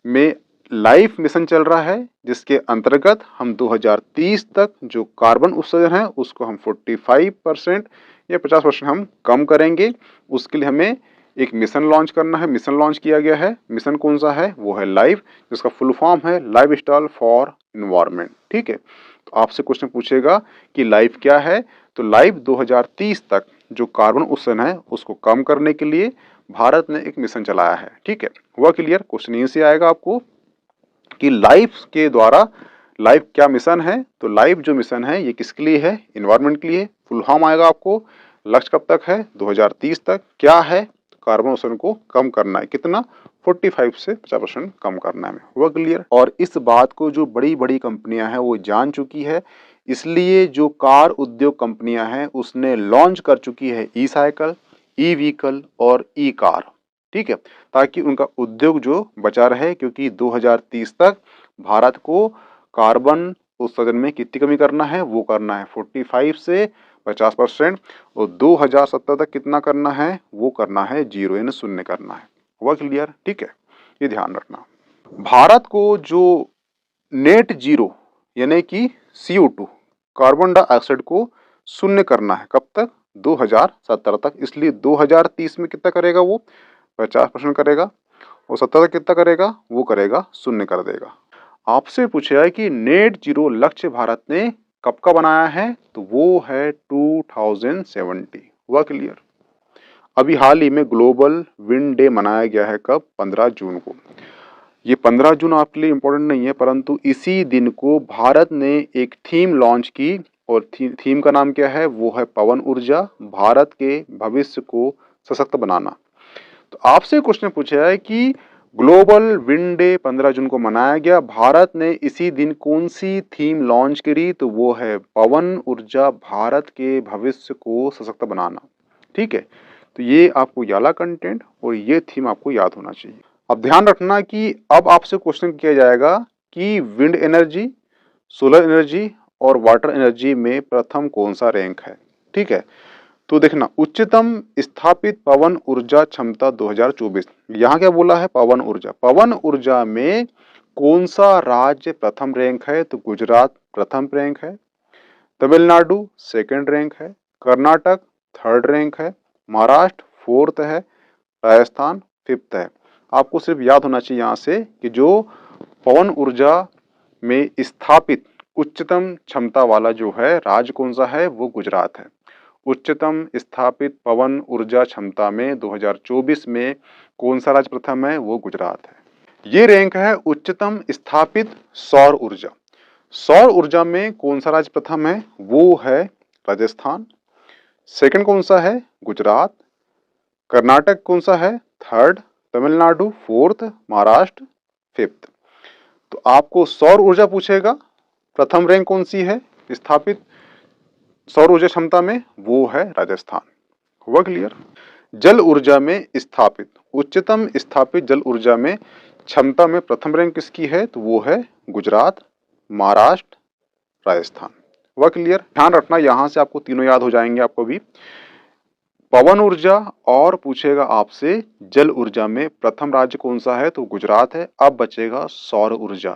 में लाइफ मिशन चल रहा है जिसके अंतर्गत हम 2030 तक जो कार्बन उत्सर्जन है उसको हम 45% या 50% हम कम करेंगे। उसके लिए हमें एक मिशन लॉन्च करना है, मिशन लॉन्च किया गया है। मिशन कौन सा है, वो है लाइफ, जिसका फुल फॉर्म है लाइफ स्टाइल फॉर इन्वायरमेंट। ठीक है, तो आपसे क्वेश्चन पूछेगा कि लाइफ क्या है, तो लाइफ 2030 तक जो कार्बन उत्सर्जन है उसको कम करने के लिए भारत ने एक मिशन चलाया है। ठीक है, हुआ क्लियर? क्वेश्चन यहीं से आएगा आपको कि लाइफ के द्वारा लाइफ क्या मिशन है। तो लाइफ जो मिशन है ये किसके लिए है? इन्वायरमेंट के लिए। फुल फॉर्म आएगा आपको। लक्ष्य कब तक है? 2030 तक। क्या है? कार्बन उत्सर्जन को कम करना है। कितना? 45 से 50% कम करना है। हुआ क्लियर? और इस बात को जो बड़ी बड़ी कंपनियां हैं वो जान चुकी है, इसलिए जो कार उद्योग कंपनियां हैं उसने लॉन्च कर चुकी है ई साइकिल, ई व्हीकल और ई कार। ठीक है, ताकि उनका उद्योग जो बचा रहे, क्योंकि 2030 तक भारत को कार्बन उत्सर्जन में कितनी कमी करना है? वो करना है 45 से 50%। और 2070 तक कितना करना है? वो करना है जीरो, यानी शून्य करना है। हुआ क्लियर? ठीक है, ये ध्यान रखना। भारत को जो नेट जीरो यानी कि CO2 कार्बन डाइऑक्साइड को शून्य करना है, कब तक? 2070 तक। इसलिए 2030 में कितना करेगा? वो 50% करेगा। और 70 तक कितना करेगा? वो करेगा शून्य कर देगा। आपसे पूछा है कि नेट जीरो लक्ष्य भारत ने कब का बनाया है? तो वो है 2070। हुआ क्लियर? अभी हाल ही में ग्लोबल विंड डे मनाया गया है। कब? 15 जून को। ये 15 जून आपके लिए इम्पोर्टेंट नहीं है, परंतु इसी दिन को भारत ने एक थीम लॉन्च की। और थीम का नाम क्या है? वो है पवन ऊर्जा, भारत के भविष्य को सशक्त बनाना। तो आपसे क्वेश्चन पूछा है कि ग्लोबल विंड डे 15 जून को मनाया गया, भारत ने इसी दिन कौन सी थीम लॉन्च करी? तो वो है पवन ऊर्जा, भारत के भविष्य को सशक्त बनाना। ठीक है, तो ये आपको याला कंटेंट और ये थीम आपको याद होना चाहिए। अब ध्यान रखना कि अब आपसे क्वेश्चन किया जाएगा कि विंड एनर्जी, सोलर एनर्जी और वाटर एनर्जी में प्रथम कौन सा रैंक है। ठीक है, तो देखना, उच्चतम स्थापित पवन ऊर्जा क्षमता 2024। यहाँ क्या बोला है? पवन ऊर्जा। पवन ऊर्जा में कौन सा राज्य प्रथम रैंक है? तो गुजरात प्रथम रैंक है, तमिलनाडु सेकंड रैंक है, कर्नाटक थर्ड रैंक है, महाराष्ट्र फोर्थ है, राजस्थान फिफ्थ है। आपको सिर्फ याद होना चाहिए यहाँ से कि जो पवन ऊर्जा में स्थापित उच्चतम क्षमता वाला जो है राज्य कौन सा है? वो गुजरात है। उच्चतम स्थापित पवन ऊर्जा क्षमता में 2024 में कौन सा राज्य प्रथम है? वो गुजरात है। ये रैंक है उच्चतम स्थापित सौर ऊर्जा। सौर ऊर्जा में कौन सा राज्य प्रथम है? वो है राजस्थान। सेकंड कौन सा है? गुजरात। कर्नाटक कौन सा है? Third. Tamil Nadu fourth, Maharashtra fifth. तो आपको सौर ऊर्जा पूछेगा, प्रथम रैंक कौन सी है स्थापित सौर ऊर्जा क्षमता में? वो है राजस्थान। हुआ क्लियर? जल ऊर्जा में स्थापित उच्चतम स्थापित जल ऊर्जा में क्षमता में प्रथम रैंक किसकी है? तो वो है गुजरात, महाराष्ट्र, राजस्थान। हुआ क्लियर? ध्यान रखना, यहां से आपको तीनों याद हो जाएंगे। आपको भी पवन ऊर्जा और पूछेगा आपसे जल ऊर्जा में प्रथम राज्य कौन सा है? तो गुजरात है। अब बचेगा सौर ऊर्जा।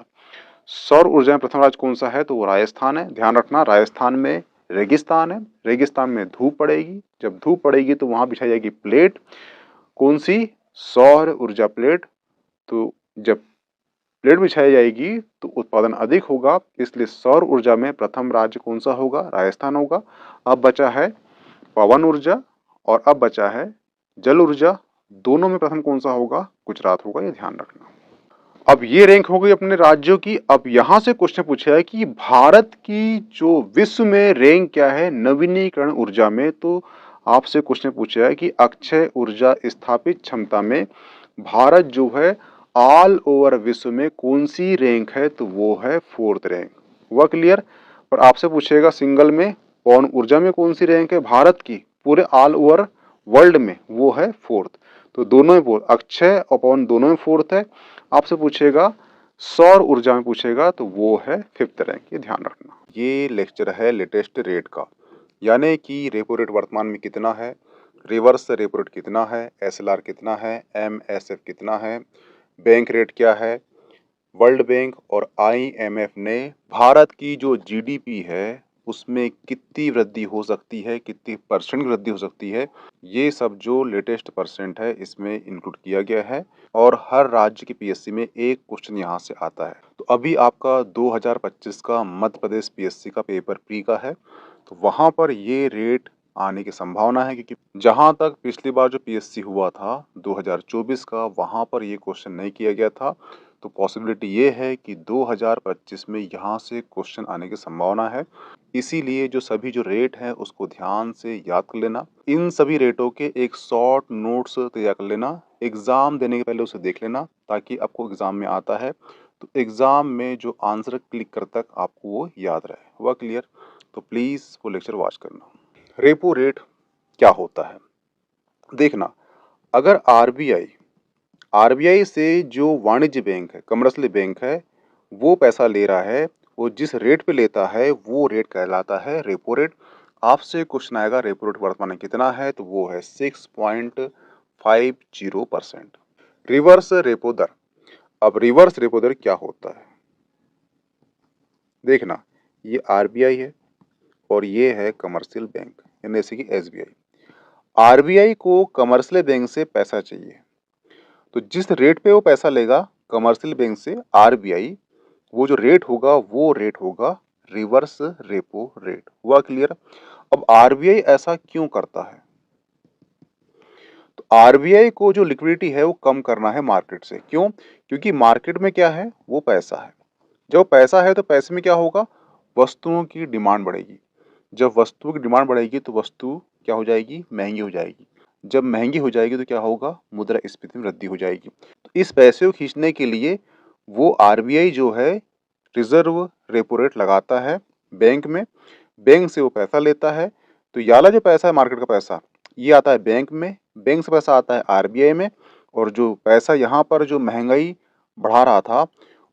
सौर ऊर्जा में प्रथम राज्य कौन सा है? तो वो राजस्थान है। ध्यान रखना, राजस्थान में रेगिस्तान है, रेगिस्तान में धूप पड़ेगी। जब धूप पड़ेगी तो वहां बिछाई जाएगी प्लेट। कौन सी? सौर ऊर्जा प्लेट। तो जब प्लेट बिछाई जाएगी तो उत्पादन अधिक होगा, इसलिए सौर ऊर्जा में प्रथम राज्य कौन सा होगा? राजस्थान होगा। अब बचा है पवन ऊर्जा और अब बचा है जल ऊर्जा। दोनों में प्रथम कौन सा होगा? गुजरात होगा। ये ध्यान रखना। अब ये रैंक हो गई अपने राज्यों की। अब यहां से क्वेश्चन पूछा है कि भारत की जो विश्व में रैंक क्या है नवीनीकरण ऊर्जा में। तो आपसे क्वेश्चन पूछा है कि अक्षय ऊर्जा स्थापित क्षमता में भारत जो है ऑल ओवर विश्व में कौन सी रैंक है? तो वो है फोर्थ रैंक। हुआ क्लियर? और आपसे पूछेगा सिंगल में पवन ऊर्जा में कौन सी रैंक है भारत की पूरे ऑल ओवर वर्ल्ड में? वो है फोर्थ। तो दोनों में फोर्थ, अक्षय और पवन दोनों में फोर्थ है। आपसे पूछेगा सौर ऊर्जा में पूछेगा तो वो है फिफ्थ रैंक। ये ध्यान रखना। ये लेक्चर है लेटेस्ट रेट का, यानी कि रेपो रेट वर्तमान में कितना है, रिवर्स रेपो रेट कितना है, SLR कितना है, MSF कितना है, बैंक रेट क्या है। वर्ल्ड बैंक और IMF ने भारत की जो GDP है उसमें कितनी वृद्धि हो सकती है, कितनी परसेंट वृद्धि हो सकती है, ये सब जो लेटेस्ट परसेंट है इसमें इंक्लूड किया गया है। और हर राज्य की PSC में एक क्वेश्चन यहाँ से आता है। तो अभी आपका 2025 का मध्य प्रदेश PSC का पेपर प्री का है। तो वहाँ पर ये रेट आने की संभावना है, क्योंकि जहाँ तक पिछली बार जो पीएससी हुआ था 2024 का, वहाँ पर ये क्वेश्चन नहीं किया गया था। तो पॉसिबिलिटी ये है कि 2025 में यहाँ से क्वेश्चन आने की संभावना है। इसीलिए जो सभी जो रेट हैं उसको ध्यान से याद कर लेना। इन सभी रेटों के एक शॉर्ट नोट्स तैयार कर लेना। एग्ज़ाम देने के पहले उसे देख लेना, ताकि आपको एग्ज़ाम में आता है तो एग्ज़ाम में जो आंसर क्लिक कर तक आपको वो याद रहे। हुआ क्लियर? तो प्लीज़ वो लेक्चर वॉच करना। रेपो रेट क्या होता है? देखना, अगर आरबीआई से जो वाणिज्य बैंक है, कमर्शियल बैंक है, वो पैसा ले रहा है, वो जिस रेट पे लेता है वो रेट कहलाता है रेपो रेट। आपसे क्वेश्चन आएगा रेपो रेट वर्तमान में कितना है, तो वो है 6.50%। रिवर्स रेपो दर। अब रिवर्स रेपो दर क्या होता है? देखना, ये आरबीआई है और ये है कमर्शियल बैंक, यानी जैसे कि एसबीआई। आरबीआई को कमर्शियल बैंक से पैसा चाहिए, तो जिस रेट पे वो पैसा लेगा कमर्शियल बैंक से आरबीआई, वो जो रेट होगा वो रेट होगा रिवर्स रेपो रेट। हुआ क्लियर? अब आरबीआई ऐसा क्यों करता है? तो आरबीआई को जो लिक्विडिटी है वो कम करना है मार्केट से। क्यों? क्योंकि मार्केट में क्या है? वो पैसा है। जब पैसा है तो पैसे में क्या होगा? वस्तुओं की डिमांड बढ़ेगी। जब वस्तुओं की डिमांड बढ़ेगी तो वस्तु क्या हो जाएगी? महंगी हो जाएगी। जब महंगी हो जाएगी तो क्या होगा? मुद्रास्फीति में वृद्धि हो जाएगी। तो इस पैसे को खींचने के लिए वो आरबीआई जो है रिजर्व रेपो रेट लगाता है बैंक में। बैंक से वो पैसा लेता है। तो ये वाला जो पैसा है मार्केट का पैसा, ये आता है बैंक में, बैंक से पैसा आता है आरबीआई में, और जो पैसा यहाँ पर जो महंगाई बढ़ा रहा था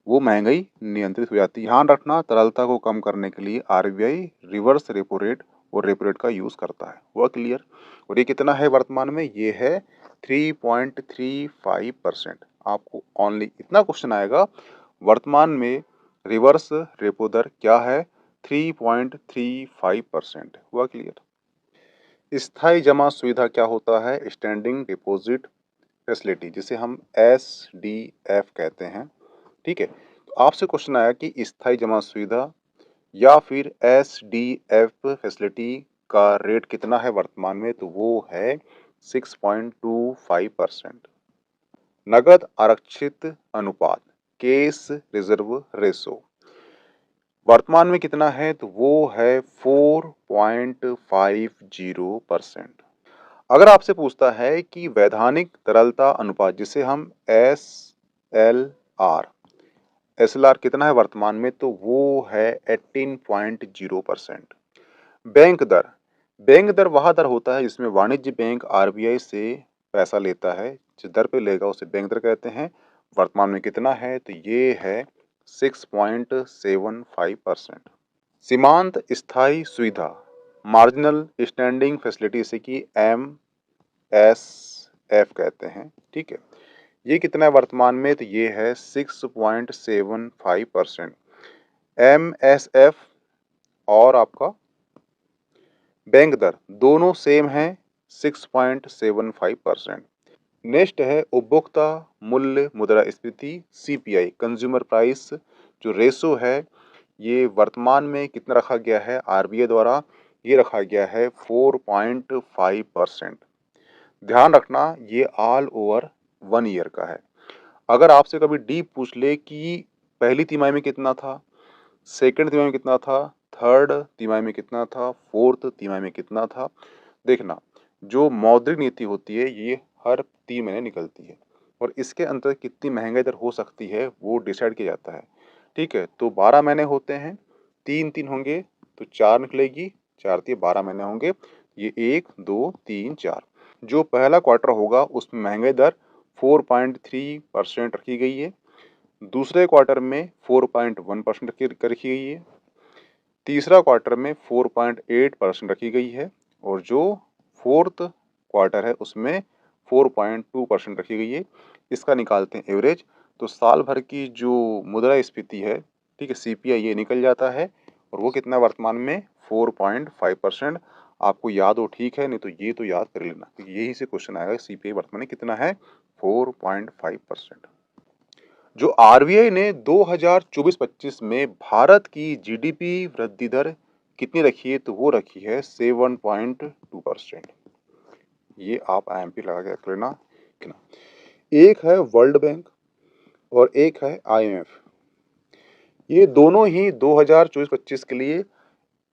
वो महंगाई नियंत्रित हो जाती है। ध्यान रखना, तरलता को कम करने के लिए आरबीआई रिवर्स रेपो रेट और रेपो रेट का यूज़ करता है। हुआ क्लियर? और ये कितना है वर्तमान में? ये है 3.35%। आपको ओनली इतना क्वेश्चन आएगा, वर्तमान में रिवर्स रेपो दर क्या है? 3.35%। हुआ क्लियर? स्थायी जमा सुविधा क्या होता है? स्टैंडिंग डिपॉजिट फैसिलिटी, जिसे हम एसडीएफ कहते हैं। ठीक है, तो आपसे क्वेश्चन आया कि स्थायी जमा सुविधा या फिर एसडीएफ फैसिलिटी का रेट कितना है वर्तमान में, तो वो है 6.25%। नगद आरक्षित अनुपात, केस रिजर्व रेशो, वर्तमान में कितना है, तो वो है 4.50%। अगर आपसे पूछता है कि वैधानिक तरलता अनुपात, जिसे हम एसएलआर कितना है वर्तमान में, तो वो है 18.0%। बैंक दर वह दर होता है जिसमें वाणिज्य बैंक आरबीआई से पैसा लेता है। जिस दर पे लेगा उसे बैंक दर कहते हैं। वर्तमान में कितना है, तो ये है 6.75%। सीमांत स्थायी सुविधा, मार्जिनल स्टैंडिंग फैसिलिटी, इसे की एमएसएफ कहते हैं। ठीक है, ये कितना है वर्तमान में, तो ये है 6.75%। एमएसएफ और आपका बैंक दर दोनों सेम है, 6.75%। नेक्स्ट है उपभोक्ता मूल्य मुद्रास्फीति, सीपीआई, कंज्यूमर प्राइस जो रेशो है, ये वर्तमान में कितना रखा गया है आरबीआई द्वारा? ये रखा गया है 4.5%। ध्यान रखना, ये ऑल ओवर 1 ईयर का है। अगर आपसे कभी डीप पूछ ले कि पहली तिमाही में कितना था, सेकंड तिमाही में कितना था, थर्ड तिमाही में कितना था, फोर्थ तिमाही में कितना था, देखना, जो मौद्रिक नीति होती है ये हर 3 महीने निकलती है और इसके अंतर्गत कितनी महंगाई दर हो सकती है वो डिसाइड किया जाता है। ठीक है, तो 12 महीने होते हैं, 3 होंगे तो 4 निकलेगी, 4 तिया 12 महीने होंगे, ये 1 2 3 4। जो पहला क्वार्टर होगा उसमें महंगाई दर 4.3% रखी गई है। दूसरे क्वार्टर में 4.1% रखी गई है। तीसरा क्वार्टर में 4.8% रखी गई है और जो फोर्थ क्वार्टर है उसमें 4.2% रखी गई है। इसका निकालते हैं एवरेज, तो साल भर की जो मुद्रास्फीति है, ठीक है, सीपीआई, ये निकल जाता है और वो कितना वर्तमान में 4.5%। आपको याद हो ठीक है, नहीं तो ये तो याद कर लेना, तो यही से क्वेश्चन आएगा सीपीआई वर्तमान में कितना है, 4.5%। जो आरबीआई ने 2024-25 में भारत की जीडीपी वृद्धि दर कितनी रखी है? तो वो रखी है 7.2%। ये आप IMP लगा के रख लेना। एक है वर्ल्ड बैंक और एक है IMF। ये दोनों ही 2024-25 के लिए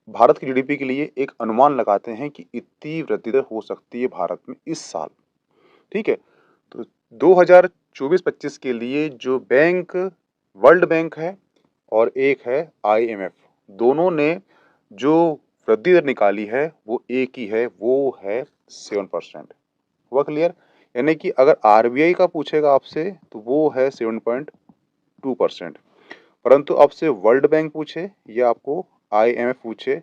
भारत की GDP के लिए एक अनुमान लगाते हैं कि इतनी वृद्धि दर हो सकती है भारत में इस साल। ठीक है, तो 2024-25 के लिए जो बैंक वर्ल्ड बैंक है और एक है IMF, दोनों ने जो वृद्धि दर निकाली है वो एक ही है, वो है 7%। हुआ क्लियर? यानी कि अगर RBI का पूछेगा आपसे तो वो है 7.2%, परंतु आपसे वर्ल्ड बैंक पूछे या आपको IMF पूछे,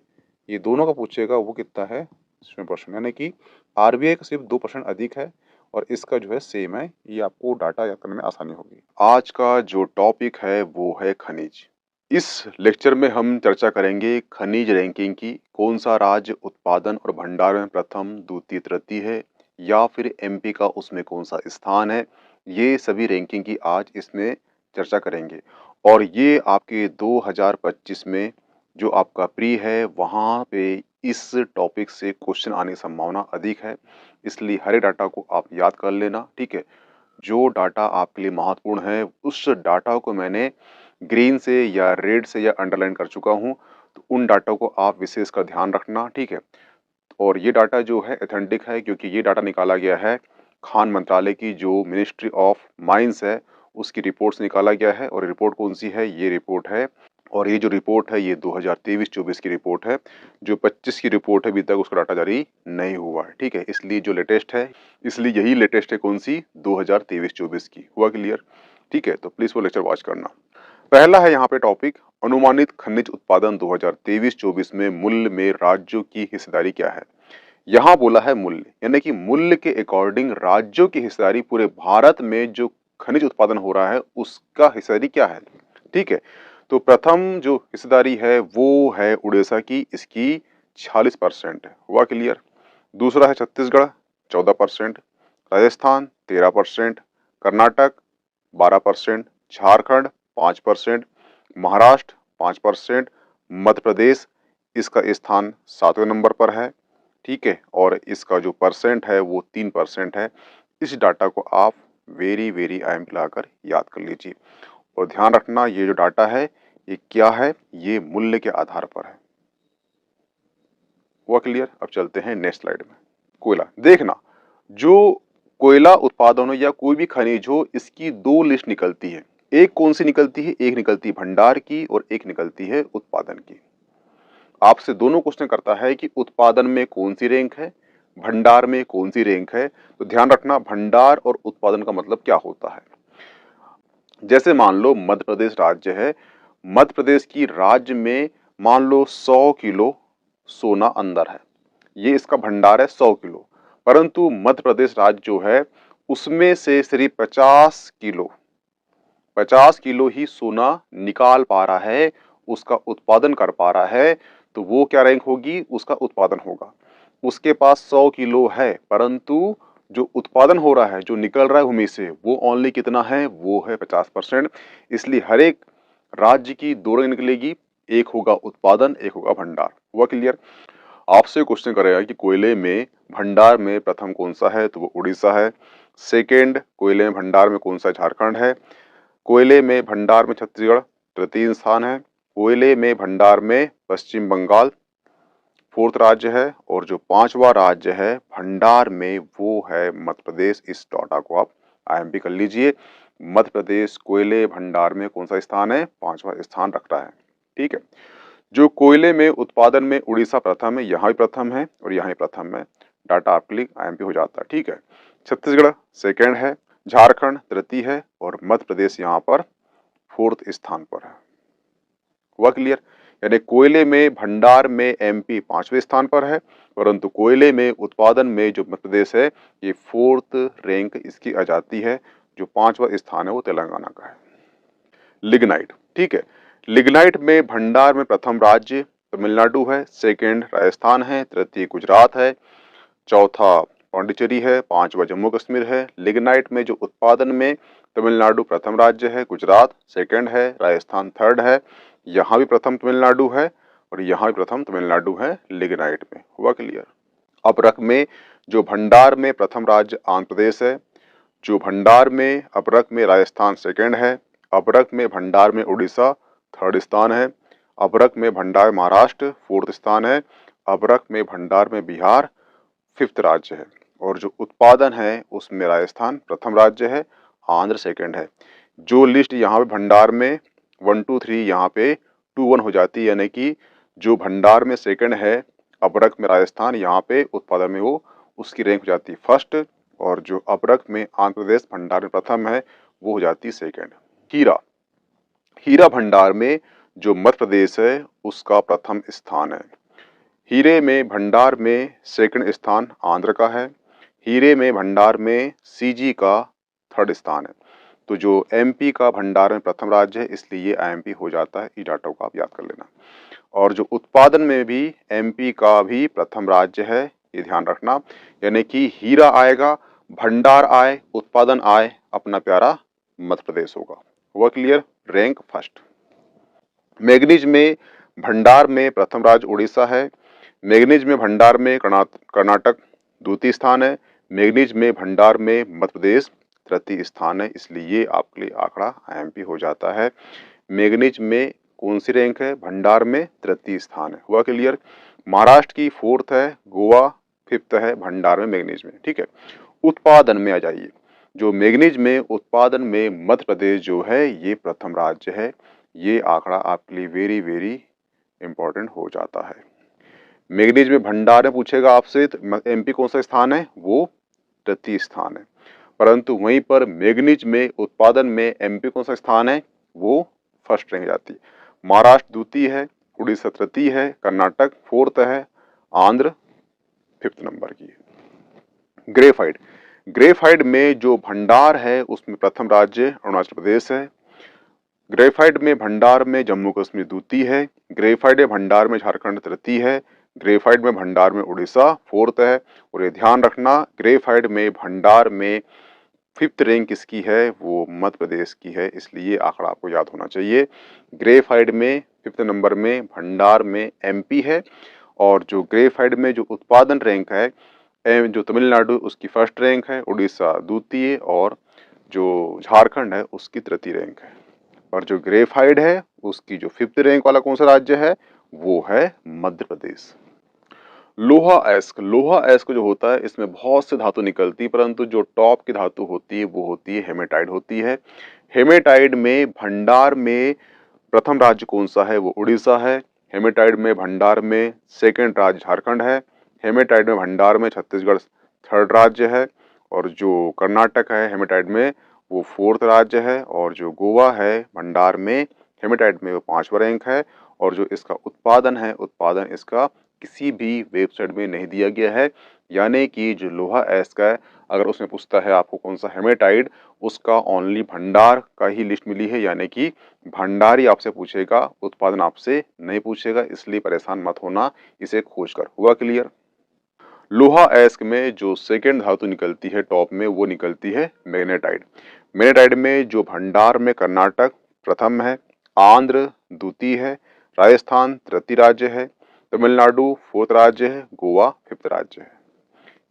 ये दोनों का पूछेगा, वो कितना है? 7%। यानी कि RBI का सिर्फ 2% अधिक है और इसका जो है सेम है। ये आपको डाटा याद करने में आसानी होगी। आज का जो टॉपिक है वो है खनिज। इस लेक्चर में हम चर्चा करेंगे खनिज रैंकिंग की। कौन सा राज्य उत्पादन और भंडार में प्रथम, द्वितीय, तृतीय है, या फिर MP का उसमें कौन सा स्थान है। ये सभी रैंकिंग की आज इसमें चर्चा करेंगे और ये आपके 2025 में जो आपका प्री है वहाँ पे इस टॉपिक से क्वेश्चन आने की संभावना अधिक है। इसलिए हर एक डाटा को आप याद कर लेना। ठीक है, जो डाटा आपके लिए महत्वपूर्ण है उस डाटा को मैंने ग्रीन से या रेड से या अंडरलाइन कर चुका हूँ, तो उन डाटा को आप विशेष का ध्यान रखना। ठीक है, और ये डाटा जो है ऑथेंटिक है क्योंकि ये डाटा निकाला गया है खान मंत्रालय की जो मिनिस्ट्री ऑफ माइंस है उसकी रिपोर्ट से निकाला गया है। और रिपोर्ट कौन सी है? ये रिपोर्ट है, और ये जो रिपोर्ट है ये 2023-24 की रिपोर्ट है। जो 25 की रिपोर्ट है अभी तक उसका डाटा जारी नहीं हुआ है। ठीक है, इसलिए जो लेटेस्ट है, इसलिए यही लेटेस्ट है कौन सी? 2023-24 की। हुआ क्लियर? ठीक है, तो प्लीज वो लेक्चर वॉच करना। पहला है यहाँ पे टॉपिक, अनुमानित खनिज उत्पादन 2023-24 में मूल्य में राज्यों की हिस्सेदारी क्या है। यहाँ बोला है मूल्य, यानी कि मूल्य के अकॉर्डिंग राज्यों की हिस्सेदारी पूरे भारत में जो खनिज उत्पादन हो रहा है उसका हिस्सेदारी क्या है। ठीक है, तो प्रथम जो हिस्सेदारी है वो है उड़ीसा की, इसकी 46% है। हुआ क्लियर? दूसरा है छत्तीसगढ़ 14%, राजस्थान 13%, कर्नाटक 12%, झारखंड 5%, महाराष्ट्र 5%, मध्य प्रदेश इसका स्थान 7वें नंबर पर है। ठीक है, और इसका जो परसेंट है वो 3% है। इस डाटा को आप वेरी IMP लाकर याद कर लीजिए और ध्यान रखना ये जो डाटा है ये क्या है? ये मूल्य के आधार पर है। हुआ क्लियर? अब चलते हैं नेक्स्ट स्लाइड में। कोयला देखना, जो कोयला उत्पादन हो या कोई भी खनिज हो इसकी दो लिस्ट निकलती है। एक कौन सी निकलती है? एक निकलती है भंडार की और एक निकलती है उत्पादन की। आपसे दोनों क्वेश्चन करता है कि उत्पादन में कौन सी रैंक है, भंडार में कौन सी रैंक है। तो ध्यान रखना भंडार और उत्पादन का मतलब क्या होता है। जैसे मान लो मध्य प्रदेश राज्य है, मध्य प्रदेश की राज्य में मान लो 100 किलो सोना अंदर है, ये इसका भंडार है 100 किलो। परंतु मध्य प्रदेश राज्य जो है उसमें से सिर्फ 50 किलो ही सोना निकाल पा रहा है, उसका उत्पादन कर पा रहा है, तो वो क्या रैंक होगी? उसका उत्पादन होगा। उसके पास 100 किलो है परंतु जो उत्पादन हो रहा है, जो निकल रहा है भूमि से, वो ओनली कितना है? वो है 50%। इसलिए हर एक राज्य की दो रैंक निकलेगी, एक होगा उत्पादन, एक होगा भंडार। हुआ क्लियर? आपसे क्वेश्चन करेगा कि कोयले में भंडार में प्रथम कौन सा है? तो वो उड़ीसा है। सेकेंड कोयले में भंडार में कौन सा? झारखंड है। कोयले में भंडार में छत्तीसगढ़ तृतीय स्थान है। कोयले में भंडार में पश्चिम बंगाल फोर्थ राज्य है और जो पांचवा राज्य है भंडार में वो है मध्य प्रदेश। इस डाटा को आप IMP कर लीजिए। मध्य प्रदेश कोयले भंडार में कौन सा स्थान है? पांचवा स्थान रख रहा है। ठीक है, जो कोयले में उत्पादन में उड़ीसा प्रथम है, यहाँ भी प्रथम है और यहाँ भी प्रथम है। डाटा आपके लिए IMP हो जाता है। ठीक है, छत्तीसगढ़ सेकेंड है, झारखंड तृतीय है और मध्य प्रदेश यहाँ पर फोर्थ स्थान पर है। हुआ क्लियर? यानी कोयले में भंडार में MP 5वें स्थान पर है, परंतु कोयले में उत्पादन में जो मध्य प्रदेश है ये फोर्थ रैंक इसकी आ जाती है। जो 5वां स्थान है वो तेलंगाना का है। लिग्नाइट, ठीक है, लिग्नाइट में भंडार में प्रथम राज्य तमिलनाडु है, सेकेंड राजस्थान है, तृतीय गुजरात है, चौथा पांडिचेरी है, पांचवा जम्मू कश्मीर है। लिग्नाइट में जो उत्पादन में तमिलनाडु प्रथम राज्य है, गुजरात सेकंड है, राजस्थान थर्ड है, यहाँ भी प्रथम तमिलनाडु है और यहाँ प्रथम तमिलनाडु है लिग्नाइट में। हुआ क्लियर। अपरक में जो भंडार में प्रथम राज्य आंध्र प्रदेश है, जो भंडार में अपरक में राजस्थान सेकंड है, अपरक में भंडार में उड़ीसा थर्ड स्थान है, अपरक में भंडार महाराष्ट्र फोर्थ स्थान है, अपरक में भंडार में बिहार फिफ्थ राज्य है, और जो उत्पादन है उसमें राजस्थान प्रथम राज्य है, आंध्र सेकंड है। जो लिस्ट यहाँ पे भंडार में 1 2 3 यहाँ पे 2 1 हो जाती है, यानी कि जो भंडार में सेकंड है अपरक में राजस्थान, यहाँ पे उत्पादन में वो उसकी रैंक हो जाती है फर्स्ट, और जो अपरक में आंध्र प्रदेश भंडार में प्रथम है वो हो जाती है सेकंड। हीरा, हीरा भंडार में जो मध्य प्रदेश है उसका प्रथम स्थान है। हीरे में भंडार में सेकंड स्थान आंध्र का है। हीरे में भंडार में सीजी का थर्ड स्थान है। तो जो एमपी का भंडार में प्रथम राज्य है, इसलिए ये आईएमपी हो जाता है। ई डाटा को आप याद कर लेना। और जो उत्पादन में भी एमपी का भी प्रथम राज्य है, ये ध्यान रखना। यानी कि हीरा आएगा, भंडार आए, उत्पादन आए, अपना प्यारा मध्य प्रदेश होगा। हुआ क्लियर। Rank first. मैग्नीज में भंडार में प्रथम राज्य उड़ीसा है। मैग्नीज में भंडार में कर्नाटक द्वितीय स्थान है। मैग्नीज में भंडार में मध्य प्रदेश तृतीय स्थान है, इसलिए ये आपके लिए आंकड़ा आईएमपी हो जाता है। मैग्नीज में कौन सी रैंक है? भंडार में तृतीय स्थान है। हुआ क्लियर। महाराष्ट्र की फोर्थ है, गोवा फिफ्थ है, भंडार में मैग्नीज में। ठीक है। उत्पादन में आ जाइए। जो मैग्नीज में उत्पादन में मध्य प्रदेश जो है ये प्रथम राज्य है। ये आंकड़ा आपके लिए वेरी वेरी इंपॉर्टेंट हो जाता है। मैग्नीज में भंडार में पूछेगा आपसे तो एमपी कौन सा स्थान है? वो तृतीय स्थान है। परंतु वहीं पर मैग्नीज में उत्पादन में एमपी कौन सा स्थान है? वो फर्स्ट रैंक जाती है। महाराष्ट्र द्वितीय है, उड़ीसा तृतीय है, कर्नाटक फोर्थ है, आंध्र फिफ्थ नंबर की है। ग्रेफाइट, ग्रेफाइट में जो भंडार है उसमें प्रथम राज्य अरुणाचल प्रदेश है। ग्रेफाइट में भंडार में जम्मू कश्मीर द्वितीय है। ग्रेफाइट में भंडार में झारखंड तृतीय है। ग्रेफाइट में भंडार में उड़ीसा फोर्थ है। और ये ध्यान रखना, ग्रेफाइट में भंडार में फिफ्थ रैंक किसकी है? वो मध्य प्रदेश की है, इसलिए आंकड़ा आपको याद होना चाहिए। ग्रेफाइट में फिफ्थ नंबर में भंडार में एमपी है, और जो ग्रेफाइट में जो उत्पादन रैंक है जो तमिलनाडु उसकी फर्स्ट रैंक है, उड़ीसा द्वितीय, और जो झारखंड है उसकी तृतीय रैंक है। और जो ग्रेफाइट है उसकी जो फिफ्थ रैंक वाला कौन सा राज्य है? वो है मध्य प्रदेश। लोहा एस्क, लोहा एस्क जो होता है इसमें बहुत से धातु निकलती है, परंतु जो टॉप की धातु होती है वो होती है हेमेटाइट होती है। हेमेटाइट में भंडार में प्रथम राज्य कौन सा है? वो उड़ीसा है। हेमेटाइट में भंडार में सेकंड राज्य झारखंड है। हेमेटाइट में भंडार में छत्तीसगढ़ थर्ड राज्य है, और जो कर्नाटक है हेमेटाइट में वो फोर्थ राज्य है, और जो गोवा है भंडार में हेमेटाइट में वो पांचवा रैंक है। और जो इसका उत्पादन है, उत्पादन इसका किसी भी वेबसाइट में नहीं दिया गया है। यानी कि जो लोहा एस्क है, अगर उसमें पूछता है आपको कौन सा हेमेटाइट, उसका ओनली भंडार का ही लिस्ट मिली है, यानी कि भंडार ही आपसे पूछेगा, उत्पादन आपसे नहीं पूछेगा, इसलिए परेशान मत होना इसे खोज कर। हुआ क्लियर। लोहा एस्क में जो सेकेंड धातु निकलती है टॉप में, वो निकलती है मैग्नेटाइट। मैग्नेटाइट में जो भंडार में कर्नाटक प्रथम है, आंध्र द्वितीय है, राजस्थान तृतीय राज्य है, तमिलनाडु फोर्थ राज्य है, गोवा फिफ्थ राज्य है।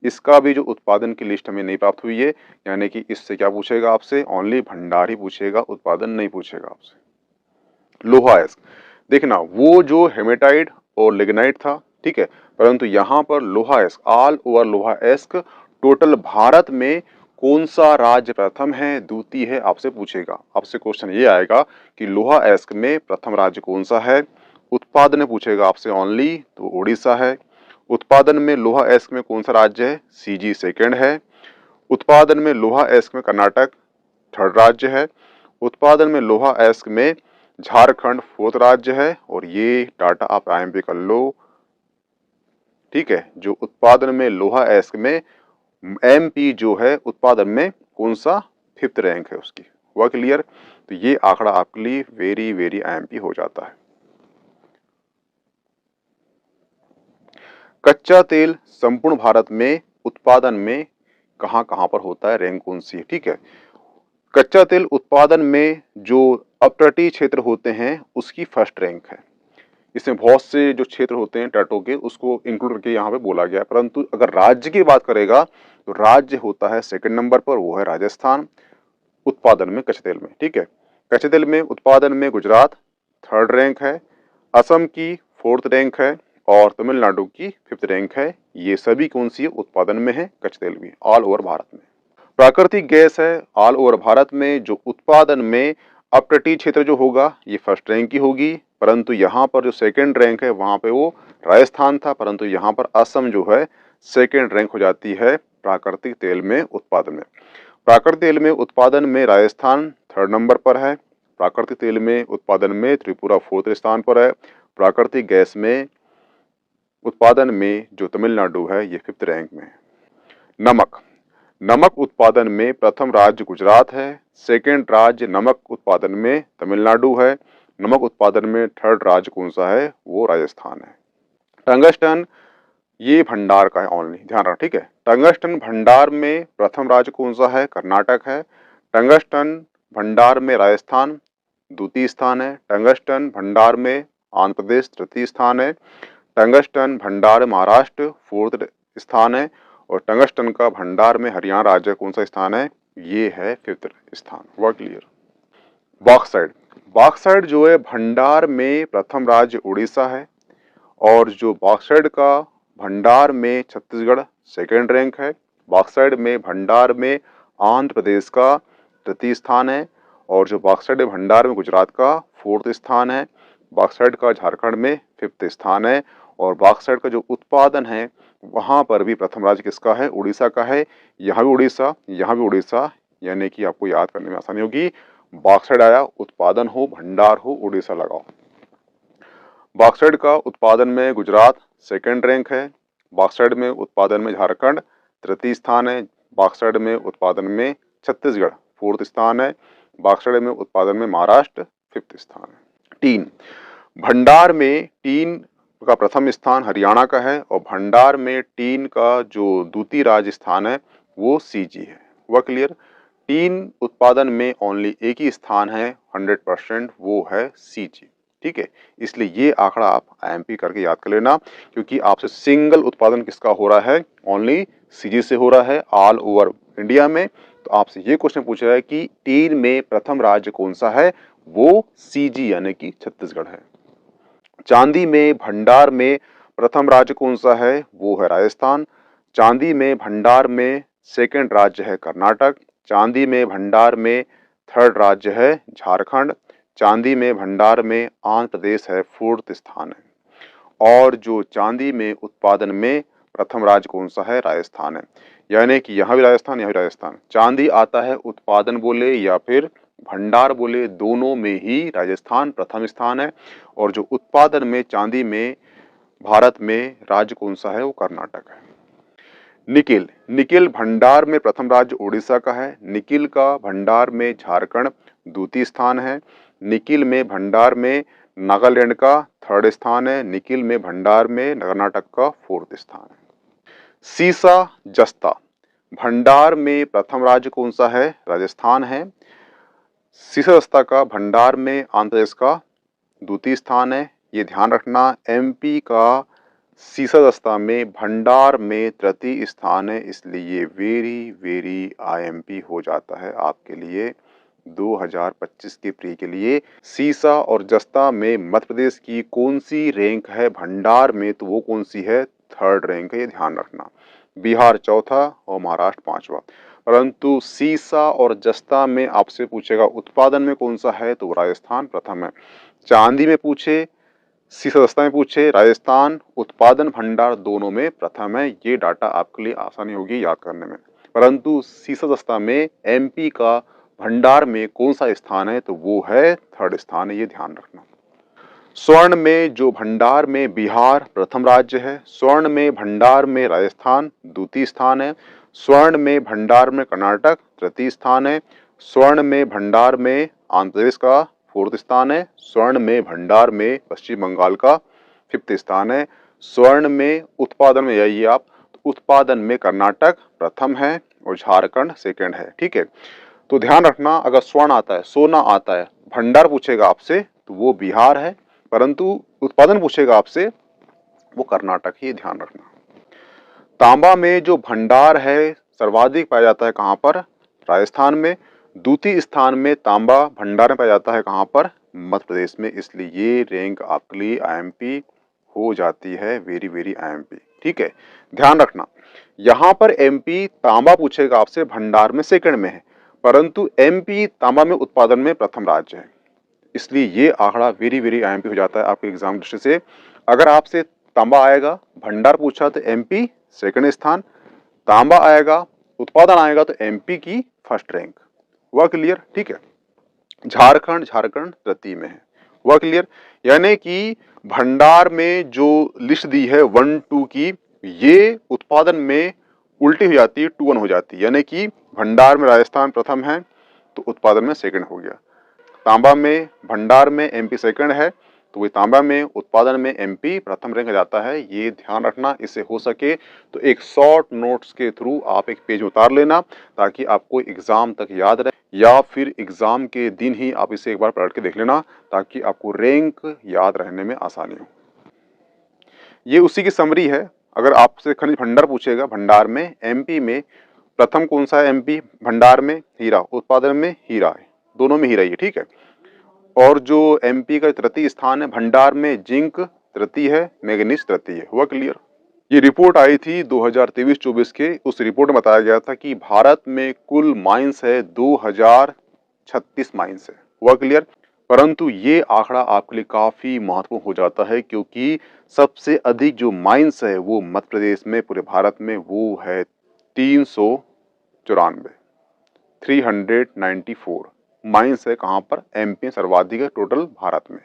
इसका भी जो उत्पादन की लिस्ट हमें नहीं प्राप्त हुई है, यानी कि इससे क्या पूछेगा आपसे? ओनली भंडार ही पूछेगा, उत्पादन नहीं पूछेगा आपसे। लोहा एस्क देखना, वो जो हेमेटाइट और लिग्नाइट था, ठीक है, परंतु यहाँ पर लोहा एस्क, ऑल ओवर लोहा एस्क टोटल भारत में कौन सा राज्य प्रथम है द्वितीय है आपसे पूछेगा। आपसे क्वेश्चन ये आएगा कि लोहा एस्क में प्रथम राज्य कौन सा है। उत्पादन में पूछेगा आपसे ओनली, तो उड़ीसा है। उत्पादन में लोहा एस्क में कौन सा राज्य है? सीजी सेकंड है। उत्पादन में लोहा एस्क में कर्नाटक थर्ड राज्य है। उत्पादन में लोहा एस्क में झारखंड फोर्थ राज्य है। और ये डाटा आप आईएमपी कर लो, ठीक है। जो उत्पादन में लोहा एस्क में एमपी जो है उत्पादन में कौन सा? फिफ्थ रैंक है उसकी। हुआ क्लियर। तो ये आंकड़ा आपके लिए वेरी वेरी आईएमपी हो जाता है। कच्चा तेल संपूर्ण भारत में उत्पादन में कहां कहां पर होता है, रैंक कौन सी है? ठीक है। कच्चा तेल उत्पादन में जो अपतटीय क्षेत्र होते हैं उसकी फर्स्ट रैंक है। इसमें बहुत से जो क्षेत्र होते हैं टैटो के उसको इंक्लूड करके यहाँ पे बोला गया है। परंतु अगर राज्य की बात करेगा तो राज्य होता है सेकंड नंबर पर, वो है राजस्थान उत्पादन में कच्चे तेल में। ठीक है, कच्चे तेल में उत्पादन में गुजरात थर्ड रैंक है, असम की फोर्थ रैंक है और तमिलनाडु की फिफ्थ रैंक है। ये सभी कौन सी उत्पादन में है, कच्चे तेल में, ऑल ओवर भारत में। प्राकृतिक गैस है ऑल ओवर भारत में जो उत्पादन में अब तटीय क्षेत्र जो होगा ये फर्स्ट रैंक की होगी, परंतु यहाँ पर जो सेकंड रैंक है वहां पे वो राजस्थान था, परंतु यहाँ पर असम जो है सेकंड रैंक हो जाती है प्राकृतिक तेल में उत्पादन में। प्राकृतिक तेल में उत्पादन में राजस्थान थर्ड नंबर पर है, प्राकृतिक तेल में उत्पादन में त्रिपुरा फोर्थ स्थान पर है, प्राकृतिक गैस में उत्पादन में जो तमिलनाडु है ये फिफ्थ रैंक में है। नमक, नमक उत्पादन में प्रथम राज्य गुजरात है, सेकंड राज्य नमक उत्पादन में तमिलनाडु है, नमक उत्पादन में थर्ड राज्य कौन सा है, वो राजस्थान है। टंगस्टन ये भंडार का है ओनली, ध्यान रखना। ठीक है, टंगस्टन भंडार में प्रथम राज्य कौन सा है, कर्नाटक है। टंगस्टन भंडार में राजस्थान द्वितीय स्थान है। टंगस्टन भंडार में आंध्र प्रदेश तृतीय स्थान है। टंगस्टन भंडार महाराष्ट्र फोर्थ स्थान है और टंगस्टन का भंडार में हरियाणा राज्य कौन सा स्थान है, ये है फिफ्थ स्थान। हुआ क्लियर। बॉक्साइट, बॉक्साइट जो है भंडार में प्रथम राज्य उड़ीसा है और जो बॉक्साइट का भंडार में छत्तीसगढ़ सेकंड रैंक है। बॉक्साइट में भंडार में आंध्र प्रदेश का तृतीय स्थान है और जो बॉक्साइट भंडार में गुजरात का फोर्थ स्थान है। बॉक्साइट का झारखंड में फिफ्थ स्थान है और बॉक्साइट का जो उत्पादन है वहां पर भी प्रथम राज्य किसका है, उड़ीसा का है। यहाँ भी उड़ीसा, यहाँ भी उड़ीसा, यानी कि आपको याद करने में आसानी होगी। बॉक्साइट आया, उत्पादन हो, भंडार हो, उड़ीसा लगाओ। बॉक्साइट का उत्पादन में गुजरात सेकंड रैंक है, बॉक्साइट में उत्पादन में झारखंड तृतीय स्थान है, बॉक्साइट में उत्पादन में छत्तीसगढ़ फोर्थ स्थान है, बॉक्साइट में उत्पादन में महाराष्ट्र फिफ्थ स्थान है। टीन, भंडार में टीन का प्रथम स्थान हरियाणा का है और भंडार में टीन का जो द्वितीय राज्य स्थान है वो सीजी है। वह क्लियर। टीन उत्पादन में ओनली एक ही स्थान है 100%, वो है सीजी। ठीक है, इसलिए ये आंकड़ा आप आईएमपी करके याद कर लेना, क्योंकि आपसे सिंगल उत्पादन किसका हो रहा है, ओनली सीजी से हो रहा है ऑल ओवर इंडिया में। तो आपसे ये क्वेश्चन पूछा है कि टीन में प्रथम राज्य कौन सा है, वो सीजी यानी कि छत्तीसगढ़ है। चांदी में भंडार में प्रथम राज्य कौन सा है, वो है राजस्थान। चांदी में भंडार में सेकंड राज्य है कर्नाटक। चांदी में भंडार में थर्ड राज्य है झारखंड। चांदी में भंडार में आंध्र प्रदेश है फोर्थ स्थान है और जो चांदी में उत्पादन में प्रथम राज्य कौन सा है, राजस्थान है। यानी कि यहाँ भी राजस्थान, यहाँ भी राजस्थान। चांदी आता है उत्पादन बोले या फिर भंडार बोले, दोनों में ही राजस्थान प्रथम स्थान है और जो उत्पादन में चांदी में भारत में राज्य कौन सा है, वो कर्नाटक है। निकिल, निकिल भंडार में प्रथम राज्य उड़ीसा का है। निकिल का भंडार में झारखंड द्वितीय स्थान है। निकिल में भंडार में नागालैंड का थर्ड स्थान है। निकिल में भंडार में कर्नाटक का फोर्थ स्थान है। सीसा जस्ता, भंडार में प्रथम राज्य कौन सा है, राजस्थान है। सीसा जस्ता का भंडार में आंध्र प्रदेश का द्वितीय स्थान है। ये ध्यान रखना, एमपी का सीसा दस्ता में भंडार में तृतीय स्थान है, इसलिए वेरी वेरी आईएमपी हो जाता है आपके लिए 2025 के प्री के लिए। सीसा और जस्ता में मध्य प्रदेश की कौन सी रैंक है भंडार में, तो वो कौन सी है, थर्ड रैंक है, ये ध्यान रखना। बिहार चौथा और महाराष्ट्र पांचवा। परंतु सीसा और जस्ता में आपसे पूछेगा उत्पादन में कौन सा है, तो राजस्थान प्रथम है। चांदी में पूछे, सीसा दस्ता में पूछे, राजस्थान उत्पादन भंडार दोनों में प्रथम है। ये डाटा आपके लिए आसानी होगी याद करने में। परंतु सीसा दस्ता में एमपी का भंडार में कौन सा स्थान है, तो वो है थर्ड स्थान है, ये ध्यान रखना। स्वर्ण में जो भंडार में बिहार प्रथम राज्य है। स्वर्ण में भंडार में राजस्थान द्वितीय स्थान है। स्वर्ण में भंडार में कर्नाटक तृतीय स्थान है। स्वर्ण में भंडार में आंध्र प्रदेश का फोर्थ स्थान है। स्वर्ण में भंडार में पश्चिम बंगाल का फिफ्थ स्थान है। स्वर्ण में उत्पादन में यही आप, तो उत्पादन में कर्नाटक प्रथम है और झारखंड सेकंड है। ठीक है, तो ध्यान रखना, अगर स्वर्ण आता है, सोना आता है, भंडार पूछेगा आपसे, तो वो बिहार है। परंतु उत्पादन पूछेगा आपसे वो कर्नाटक ही, ध्यान रखना। तांबा में जो भंडार है सर्वाधिक पाया जाता है कहाँ पर? राजस्थान में। द्वितीय स्थान में तांबा भंडार में पाया जाता है कहाँ पर? मध्य प्रदेश में। इसलिए ये रैंक आपके लिए आईएमपी हो जाती है, वेरी वेरी आईएमपी। ठीक है, ध्यान रखना यहाँ पर एमपी तांबा पूछेगा आपसे, भंडार में सेकंड में है, परंतु एमपी तांबा में उत्पादन में प्रथम राज्य है। इसलिए ये आंकड़ा वेरी वेरी आईएमपी हो जाता है आपके एग्जाम दृष्टि से। अगर आपसे तांबा आएगा, भंडार पूछा तो एमपी सेकंड स्थान, तांबा आएगा, उत्पादन आएगा तो एमपी की फर्स्ट रैंक। हुआ क्लियर? ठीक है। झारखंड तृतीय में है। हुआ क्लियर? यानी कि भंडार में जो लिस्ट दी है 1-2 की, ये उत्पादन में उल्टी हो जाती है, 2-1 हो जाती है। यानी कि भंडार में राजस्थान प्रथम है तो उत्पादन में सेकंड हो गया। तांबा में भंडार में एमपी सेकंड है तो वही तांबा में उत्पादन में एमपी प्रथम रैंक जाता है। ये ध्यान रखना। इससे हो सके तो एक शॉर्ट नोट्स के थ्रू आप एक पेज उतार लेना ताकि आपको एग्जाम तक याद रहे, या फिर एग्जाम के दिन ही आप इसे एक बार पलट के देख लेना ताकि आपको रैंक याद रहने में आसानी हो। ये उसी की समरी है। अगर आपसे खनिज भंडार पूछेगा, भंडार में एमपी में प्रथम कौन सा है? एमपी भंडार में हीरा, उत्पादन में हीरा है, दोनों में हीरा ही है। ठीक है। और जो एमपी का तृतीय स्थान है, भंडार में जिंक तृतीय है, मैग्नीज तृतीय है। हुआ क्लियर? ये रिपोर्ट आई थी 2023-24 के। उस रिपोर्ट में बताया गया था कि भारत में कुल माइंस है 2036 माइंस है। हुआ क्लियर? परंतु ये आंकड़ा आपके लिए काफी महत्वपूर्ण हो जाता है क्योंकि सबसे अधिक जो माइंस है वो मध्य प्रदेश में, पूरे भारत में, वो है 394, 394 माइंस है। कहां पर? एमपी सर्वाधिक है टोटल भारत में।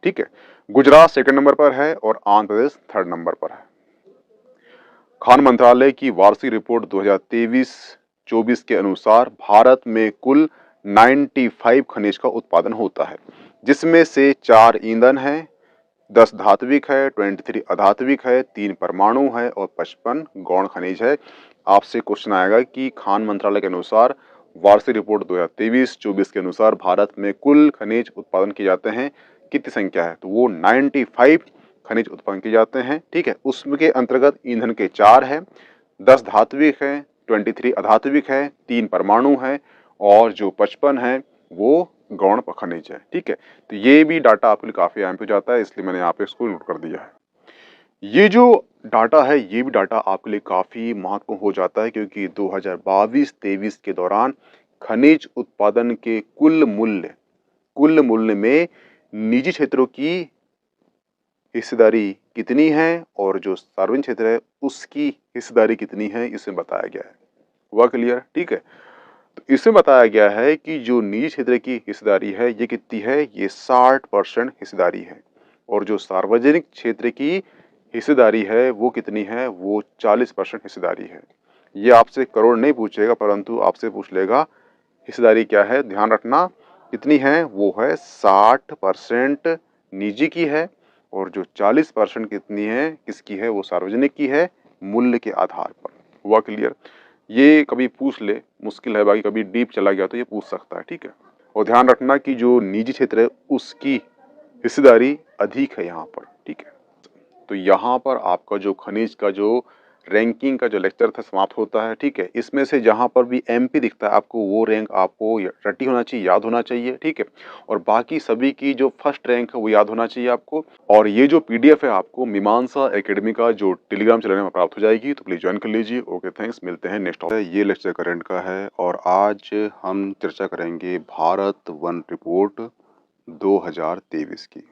ठीक है। गुजरात सेकंड नंबर पर है और आंध्र प्रदेश थर्ड नंबर पर है। खान मंत्रालय की वार्षिक रिपोर्ट 2023-24 के अनुसार भारत में कुल 95 खनिज का उत्पादन होता है, जिसमें से 4 ईंधन है, 10 धात्विक है, 23 अधात्विक है, 3 परमाणु है और 55 गौण खनिज है। आपसे क्वेश्चन आएगा कि खान मंत्रालय के अनुसार वार्षिक रिपोर्ट 2023-24 के अनुसार भारत में कुल खनिज उत्पादन किए जाते हैं, कितनी संख्या है? तो वो 95 खनिज उत्पन्न किए जाते हैं। ठीक है। उसके अंतर्गत ईंधन के 4 है, 10 धात्विक है, 23 अधात्विक है, 3 परमाणु है और जो 55 है वो गौण खनिज है। ठीक है। तो ये भी डाटा आपके लिए काफी अहम हो जाता है, इसलिए मैंने यहाँ पे इसको नोट कर दिया है। ये जो डाटा है ये भी डाटा आपके लिए काफी महत्वपूर्ण हो जाता है क्योंकि 2022-23 के दौरान खनिज उत्पादन के कुल मूल्य में निजी क्षेत्रों की हिस्सेदारी कितनी है और जो सार्वजनिक क्षेत्र है उसकी हिस्सेदारी कितनी है, इसमें बताया गया है। हुआ क्लियर? ठीक है। तो इसमें बताया गया है कि जो निजी क्षेत्र की हिस्सेदारी है ये कितनी है? ये 60% हिस्सेदारी है और जो सार्वजनिक क्षेत्र की हिस्सेदारी है वो कितनी है? वो 40% हिस्सेदारी है। ये आपसे करोड़ नहीं पूछेगा परंतु आपसे पूछ लेगा हिस्सेदारी क्या है। ध्यान रखना कितनी है? वो है 60% निजी की है और जो 40% कितनी है, किसकी है? वो सार्वजनिक की है, मूल्य के आधार पर। हुआ क्लियर? ये कभी पूछ ले, मुश्किल है, बाकी कभी डीप चला गया तो ये पूछ सकता है। ठीक है। और ध्यान रखना कि जो निजी क्षेत्र है उसकी हिस्सेदारी अधिक है यहाँ पर। ठीक है। तो यहाँ पर आपका जो खनिज का जो रैंकिंग का जो लेक्चर था समाप्त होता है। ठीक है। इसमें से जहाँ पर भी एमपी दिखता है आपको वो रैंक आपको रटी होना चाहिए, याद होना चाहिए। ठीक है। और बाकी सभी की जो फर्स्ट रैंक है वो याद होना चाहिए आपको। और ये जो पीडीएफ है आपको मीमांसा एकेडमी का जो टेलीग्राम चैनल में प्राप्त हो जाएगी, तो प्लीज ज्वाइन कर लीजिए। Okay, thanks. मिलते हैं नेक्स्ट। ये लेक्चर करंट का है और आज हम चर्चा करेंगे भारत वन रिपोर्ट 2023 की।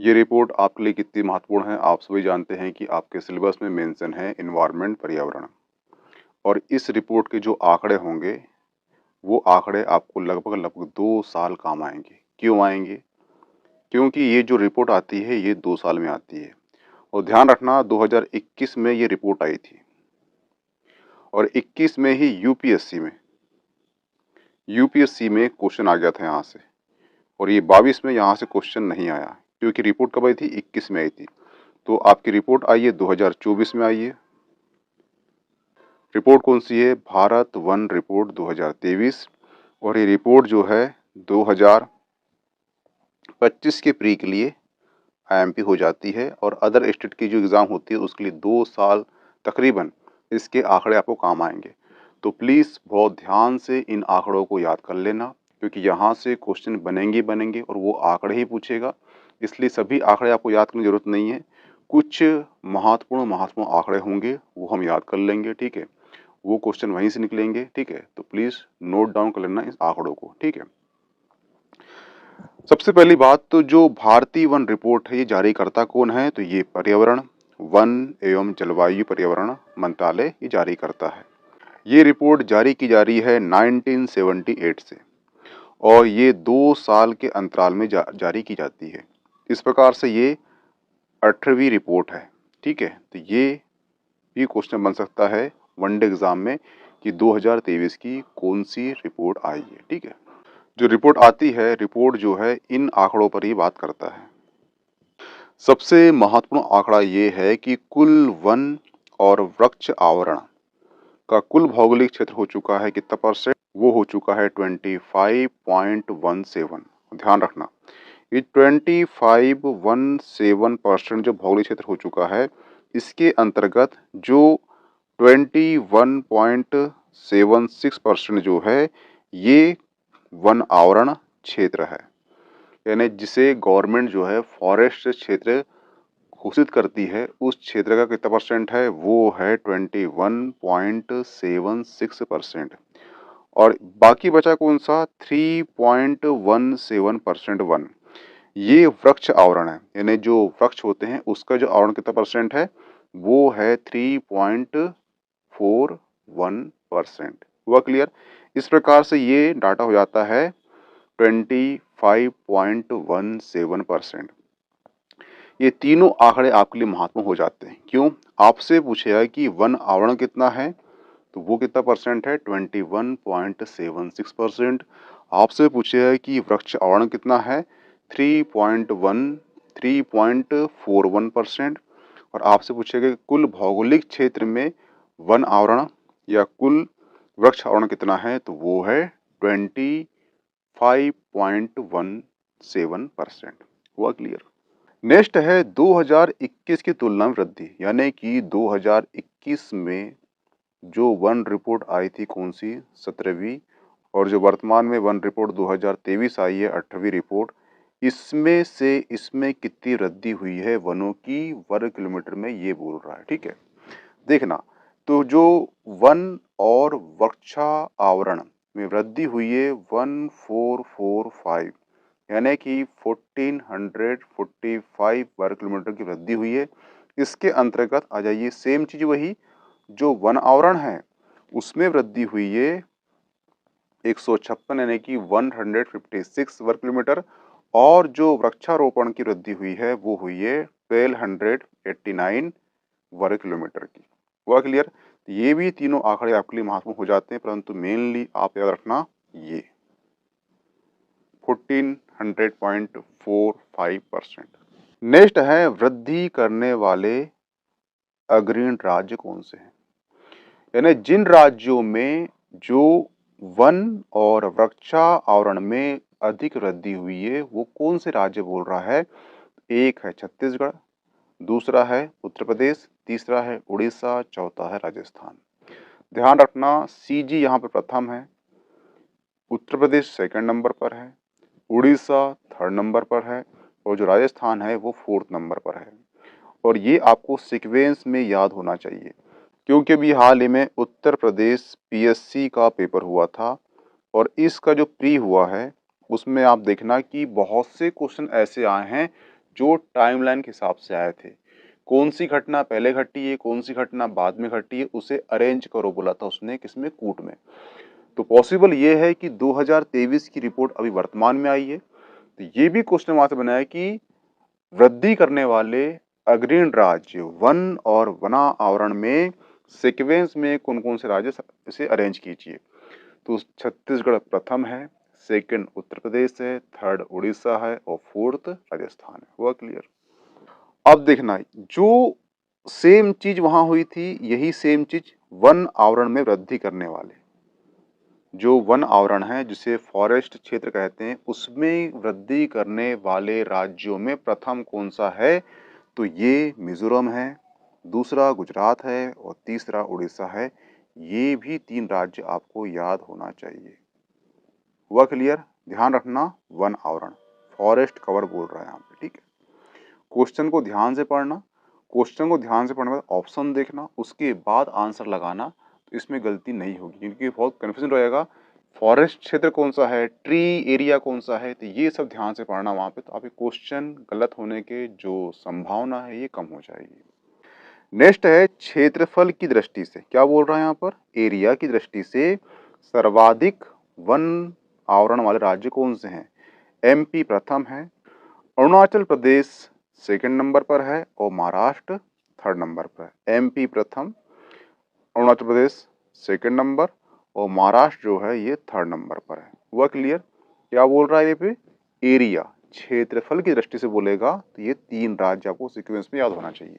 ये रिपोर्ट आपके लिए कितनी महत्वपूर्ण है आप सभी जानते हैं कि आपके सिलेबस में मेंशन है इन्वायरमेंट, पर्यावरण। और इस रिपोर्ट के जो आंकड़े होंगे वो आंकड़े आपको लगभग 2 साल काम आएंगे। क्यों आएंगे? क्योंकि ये जो रिपोर्ट आती है ये 2 साल में आती है। और ध्यान रखना 2021 में ये रिपोर्ट आई थी और 21 में ही यूपीएससी में क्वेश्चन आ गया था यहाँ से, और ये 22 में यहाँ से क्वेश्चन नहीं आया क्योंकि रिपोर्ट कब आई थी? 21 में आई थी। तो आपकी रिपोर्ट आई है 2024 में आई है। रिपोर्ट कौन सी है? Bharat one report 2023। और ये रिपोर्ट जो है 25 के प्री के लिए आईएमपी हो जाती है और अदर स्टेट की जो एग्ज़ाम होती है उसके लिए 2 साल तकरीबन इसके आंकड़े आपको काम आएंगे। तो प्लीज़ बहुत ध्यान से इन आंकड़ों को याद कर लेना, क्योंकि यहाँ से क्वेश्चन बनेंगे ही बनेंगे और वो आंकड़े ही पूछेगा। इसलिए सभी आंकड़े आपको याद करने की ज़रूरत नहीं है। कुछ महत्वपूर्ण आंकड़े होंगे वो हम याद कर लेंगे, ठीक है। वो क्वेश्चन वहीं से निकलेंगे, ठीक है। तो प्लीज़ नोट डाउन कर लेना इस आंकड़ों को, ठीक है। सबसे पहली बात तो जो भारतीय वन रिपोर्ट है ये जारी करता कौन है, तो ये पर्यावरण, वन एवं जलवायु पर्यावरण मंत्रालय ये जारी करता है। ये रिपोर्ट जारी की जा रही है 1978 से और ये 2 साल के अंतराल में जारी की जाती है। इस प्रकार से ये 18वीं रिपोर्ट है, ठीक है। तो ये भी क्वेश्चन बन सकता है वनडे एग्जाम में कि 2023 की कौन सी रिपोर्ट आई है, ठीक है। जो रिपोर्ट आती है, रिपोर्ट जो है इन आंकड़ों पर ही बात करता है। सबसे महत्वपूर्ण आंकड़ा ये है कि कुल वन और वृक्ष आवरण का कुल भौगोलिक क्षेत्र हो चुका है कितना %, वो हो चुका है 25.17। ध्यान रखना, ये 25.17% जो भौगोलिक क्षेत्र हो चुका है, इसके अंतर्गत जो 21.76% जो है ये वन आवरण क्षेत्र है, यानी जिसे गवर्नमेंट जो है फॉरेस्ट क्षेत्र घोषित करती है, उस क्षेत्र का कितना % है, वो है 21.76%। और बाकी बचा कौन सा 3.17% वन, ये वृक्ष आवरण है, यानी जो वृक्ष होते हैं उसका जो आवरण कितना % है, वो है 3.41%। हुआ क्लियर। इस प्रकार से ये डाटा हो जाता है 25.17%। ये तीनों आंकड़े आपके लिए महत्वपूर्ण हो जाते हैं। क्यों? आपसे पूछेगा कि वन आवरण कितना है, तो वो कितना % है, 21.76%। आपसे पूछेगा कि वृक्ष आवरण कितना है, 3.41%। और आपसे पूछेगा कि कुल भौगोलिक क्षेत्र में वन आवरण या कुल वृक्ष आवरण कितना है, तो वो है 25.17%। हुआ क्लियर। नेक्स्ट है 2021 की तुलना में वृद्धि, यानी कि 2021 में जो वन रिपोर्ट आई थी कौन सी, 17वीं, और जो वर्तमान में वन रिपोर्ट 2023 आई है 18वीं रिपोर्ट, इसमें से इसमें कितनी वृद्धि हुई है वनों की वर्ग किलोमीटर में, ये बोल रहा है, ठीक है। देखना, तो जो वन और वृक्षा आवरण में वृद्धि हुई है 1445, यानी कि 1445 वर्ग किलोमीटर की वृद्धि हुई है। इसके अंतर्गत आ जाइए, सेम चीज वही, जो वन आवरण है उसमें वृद्धि हुई है 156, यानी कि 156 वर्ग किलोमीटर, और जो वृक्षारोपण की वृद्धि हुई है वो हुई है 1289 वर्ग किलोमीटर की। हुआ क्लियर। ये भी तीनों आंकड़े आपके लिए महत्वपूर्ण हो जाते हैं, परंतु मेनली आप याद रखना ये 1400.45%। नेक्स्ट है वृद्धि करने वाले अग्रणी राज्य कौन से हैं, यानी जिन राज्यों में जो वन और वृक्षा आवरण में अधिक वृद्धि हुई है वो कौन से राज्य बोल रहा है। एक है छत्तीसगढ़, दूसरा है उत्तर प्रदेश, तीसरा है उड़ीसा, चौथा है राजस्थान। ध्यान रखना, सीजी यहाँ पर प्रथम है, उत्तर प्रदेश सेकंड नंबर पर है, उड़ीसा थर्ड नंबर पर है, और जो राजस्थान है वो 4th नंबर पर है। और ये आपको सीक्वेंस में याद होना चाहिए, क्योंकि अभी हाल ही में उत्तर प्रदेश पीएससी का पेपर हुआ था और इसका जो प्री हुआ है उसमें आप देखना कि बहुत से क्वेश्चन ऐसे आए हैं जो टाइमलाइन के हिसाब से आए थे। कौन सी घटना पहले घटी है, कौन सी घटना बाद में घटी है, उसे अरेंज करो बोला था उसने, किसमें, कूट में। तो पॉसिबल ये है कि 2023 की रिपोर्ट अभी वर्तमान में आई है, तो ये भी क्वेश्चन वहां से बना है कि वृद्धि करने वाले अग्रणी राज्य वन और वना आवरण में सीक्वेंस में कौन कौन से राज्य, इसे अरेंज कीजिए। तो छत्तीसगढ़ प्रथम है, सेकंड उत्तर प्रदेश है, थर्ड उड़ीसा है और 4th राजस्थान है। हुआ क्लियर। अब देखना, जो सेम चीज वहां हुई थी यही सेम चीज वन आवरण में वृद्धि करने वाले, जो वन आवरण है जिसे फॉरेस्ट क्षेत्र कहते हैं, उसमें वृद्धि करने वाले राज्यों में प्रथम कौन सा है? तो ये मिजोरम है, दूसरा गुजरात है और तीसरा उड़ीसा है। ये भी 3 राज्य आपको याद होना चाहिए। हुआ क्लियर? ध्यान रखना, वन आवरण, फॉरेस्ट कवर बोल रहा है यहाँ पे, ठीक है। क्वेश्चन को ध्यान से पढ़ना, क्वेश्चन को ध्यान से पढ़ने के बाद ऑप्शन देखना, उसके बाद आंसर लगाना, तो इसमें गलती नहीं होगी, क्योंकि बहुत कन्फ्यूजन रहेगा। फॉरेस्ट क्षेत्र कौन सा है, ट्री एरिया कौन सा है, तो ये सब ध्यान से पढ़ना वहाँ पे, तो आपके क्वेश्चन गलत होने के जो संभावना है ये कम हो जाएगी। नेक्स्ट है क्षेत्रफल की दृष्टि से, क्या बोल रहा है यहाँ पर? एरिया की दृष्टि से सर्वाधिक वन आवरण वाले राज्य कौन से हैं? एमपी प्रथम है, अरुणाचल प्रदेश सेकंड नंबर पर है और महाराष्ट्र थर्ड नंबर पर है। एमपी प्रथम, अरुणाचल प्रदेश सेकंड नंबर और महाराष्ट्र जो है ये थर्ड नंबर पर है। हुआ क्लियर? क्या बोल रहा है ये पे? एरिया, क्षेत्रफल की दृष्टि से बोलेगा तो ये 3 राज्य आपको सीक्वेंस में याद होना चाहिए।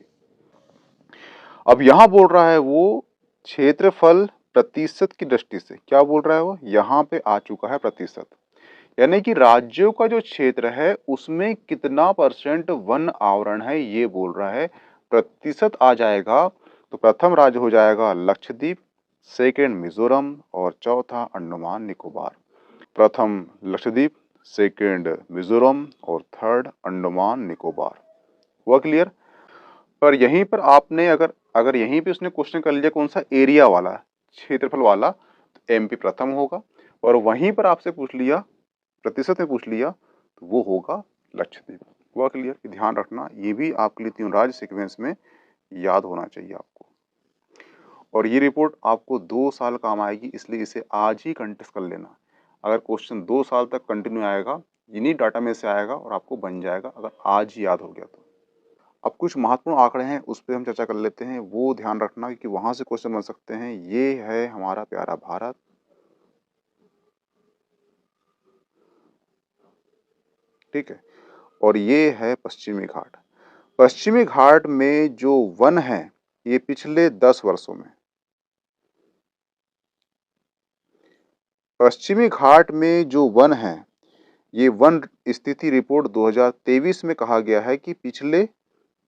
अब यहां बोल रहा है वो क्षेत्रफल प्रतिशत की दृष्टि से, क्या बोल रहा है वो? यहाँ पे आ चुका है प्रतिशत, यानी कि राज्यों का जो क्षेत्र है उसमें कितना परसेंट वन आवरण है ये बोल रहा है। प्रतिशत आ जाएगा तो प्रथम राज्य हो जाएगा लक्षद्वीप, सेकंड मिजोरम और चौथा अंडमान निकोबार। प्रथम लक्षद्वीप, सेकंड मिजोरम और थर्ड अंडमान निकोबार। हुआ क्लियर? पर यहीं पर आपने अगर अगर यहीं पे उसने क्वेश्चन कर लिया कौन सा, एरिया वाला, क्षेत्रफल वाला, तो एमपी प्रथम होगा, और वहीं पर आपसे पूछ लिया प्रतिशत में पूछ लिया तो वो होगा लक्षद्वीप। हुआ क्लियर? ध्यान रखना, ये भी आपके लिए 3 राज्य सीक्वेंस में याद होना चाहिए आपको। और ये रिपोर्ट आपको 2 साल काम आएगी, इसलिए इसे आज ही कंटेस्ट कर लेना। अगर क्वेश्चन 2 साल तक कंटिन्यू आएगा, इन्हीं डाटा में से आएगा और आपको बन जाएगा अगर आज ही याद हो गया तो। अब कुछ महत्वपूर्ण आंकड़े हैं उस पर हम चर्चा कर लेते हैं, वो ध्यान रखना क्योंकि वहां से क्वेश्चन बन सकते हैं। ये है हमारा प्यारा भारत, ठीक है, और ये है पश्चिमी घाट। पश्चिमी घाट में जो वन है ये पिछले 10 वर्षों में, पश्चिमी घाट में जो वन है ये वन स्थिति रिपोर्ट 2023 में कहा गया है कि पिछले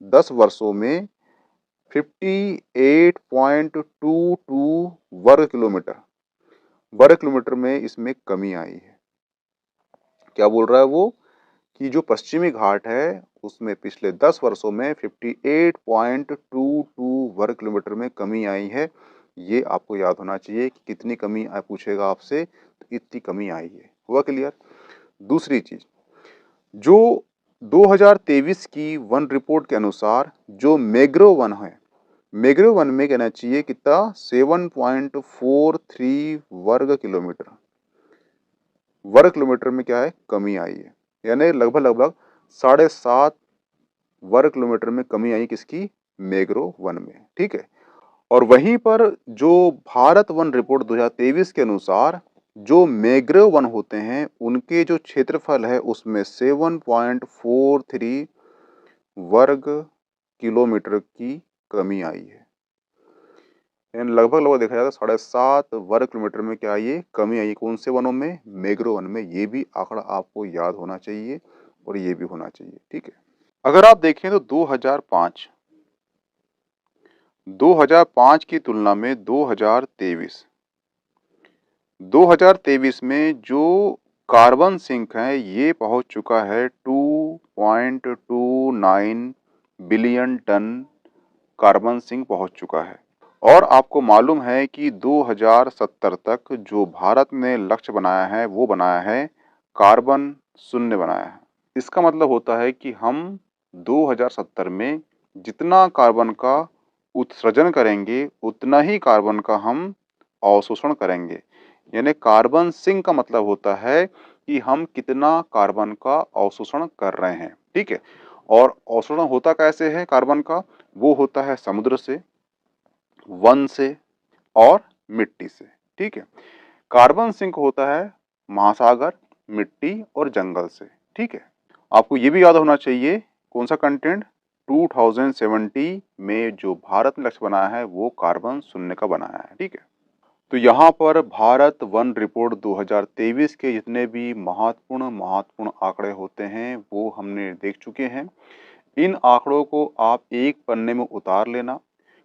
10 वर्षों में 58.22 वर्ग किलोमीटर में इसमें कमी आई है। क्या बोल रहा है वो? कि जो पश्चिमी घाट है उसमें पिछले 10 वर्षों में 58.22 वर्ग किलोमीटर में कमी आई है। ये आपको याद होना चाहिए कि कितनी कमी पूछेगा आपसे, तो इतनी कमी आई है। हुआ क्लियर? दूसरी चीज, जो 2023 की वन रिपोर्ट के अनुसार जो मैंग्रोव वन है, मैंग्रोव वन में कहना चाहिए कितना, 7.43 वर्ग किलोमीटर में क्या है, कमी आई है। यानी लगभग लगभग 7.5 वर्ग किलोमीटर में कमी आई किसकी, मैंग्रोव वन में, ठीक है। और वहीं पर जो भारत वन रिपोर्ट 2023 के अनुसार जो मैंग्रोव वन होते हैं उनके जो क्षेत्रफल है उसमें 7.43 वर्ग किलोमीटर की कमी आई है। यानी लगभग लगभग देखा जाए तो 7.5 वर्ग किलोमीटर में क्या आई है, कमी आई है। कौन से वनों में? मैंग्रोव वन में। ये भी आंकड़ा आपको याद होना चाहिए और ये भी होना चाहिए, ठीक है। अगर आप देखें तो 2005 की तुलना में 2023 में जो कार्बन सिंक है ये पहुंच चुका है 2.29 बिलियन टन कार्बन सिंक पहुंच चुका है। और आपको मालूम है कि 2070 तक जो भारत ने लक्ष्य बनाया है वो बनाया है कार्बन शून्य बनाया है। इसका मतलब होता है कि हम 2070 में जितना कार्बन का उत्सर्जन करेंगे उतना ही कार्बन का हम अवशोषण करेंगे। यानी कार्बन सिंक का मतलब होता है कि हम कितना कार्बन का अवशोषण कर रहे हैं, ठीक है। और अवशोषण होता कैसे है कार्बन का? वो होता है समुद्र से, वन से और मिट्टी से, ठीक है। कार्बन सिंक होता है महासागर, मिट्टी और जंगल से, ठीक है। आपको ये भी याद होना चाहिए कौन सा कंटेंट, 2070 में जो भारत ने लक्ष्य बनाया है वो कार्बन शून्य का बनाया है, ठीक है। तो यहाँ पर भारत वन रिपोर्ट 2023 के जितने भी महत्वपूर्ण आंकड़े होते हैं वो हमने देख चुके हैं। इन आंकड़ों को आप एक पन्ने में उतार लेना,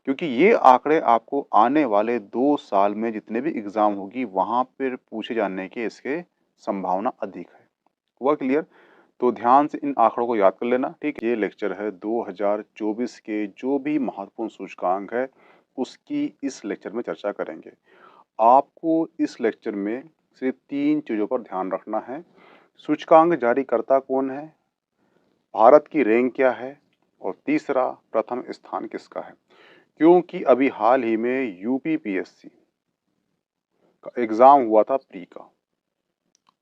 क्योंकि ये आंकड़े आपको आने वाले 2 साल में जितने भी एग्जाम होगी वहाँ पर पूछे जाने के इसके संभावना अधिक है। हुआ क्लियर? तो ध्यान से इन आंकड़ों को याद कर लेना, ठीक है। ये लेक्चर है 2024 के जो भी महत्वपूर्ण सूचकांक है उसकी इस लेक्चर में चर्चा करेंगे। आपको इस लेक्चर में सिर्फ 3 चीज़ों पर ध्यान रखना है। सूचकांक जारीकर्ता कौन है, भारत की रैंक क्या है, और तीसरा प्रथम स्थान किसका है। क्योंकि अभी हाल ही में यूपीपीएससी का एग्ज़ाम हुआ था प्री का,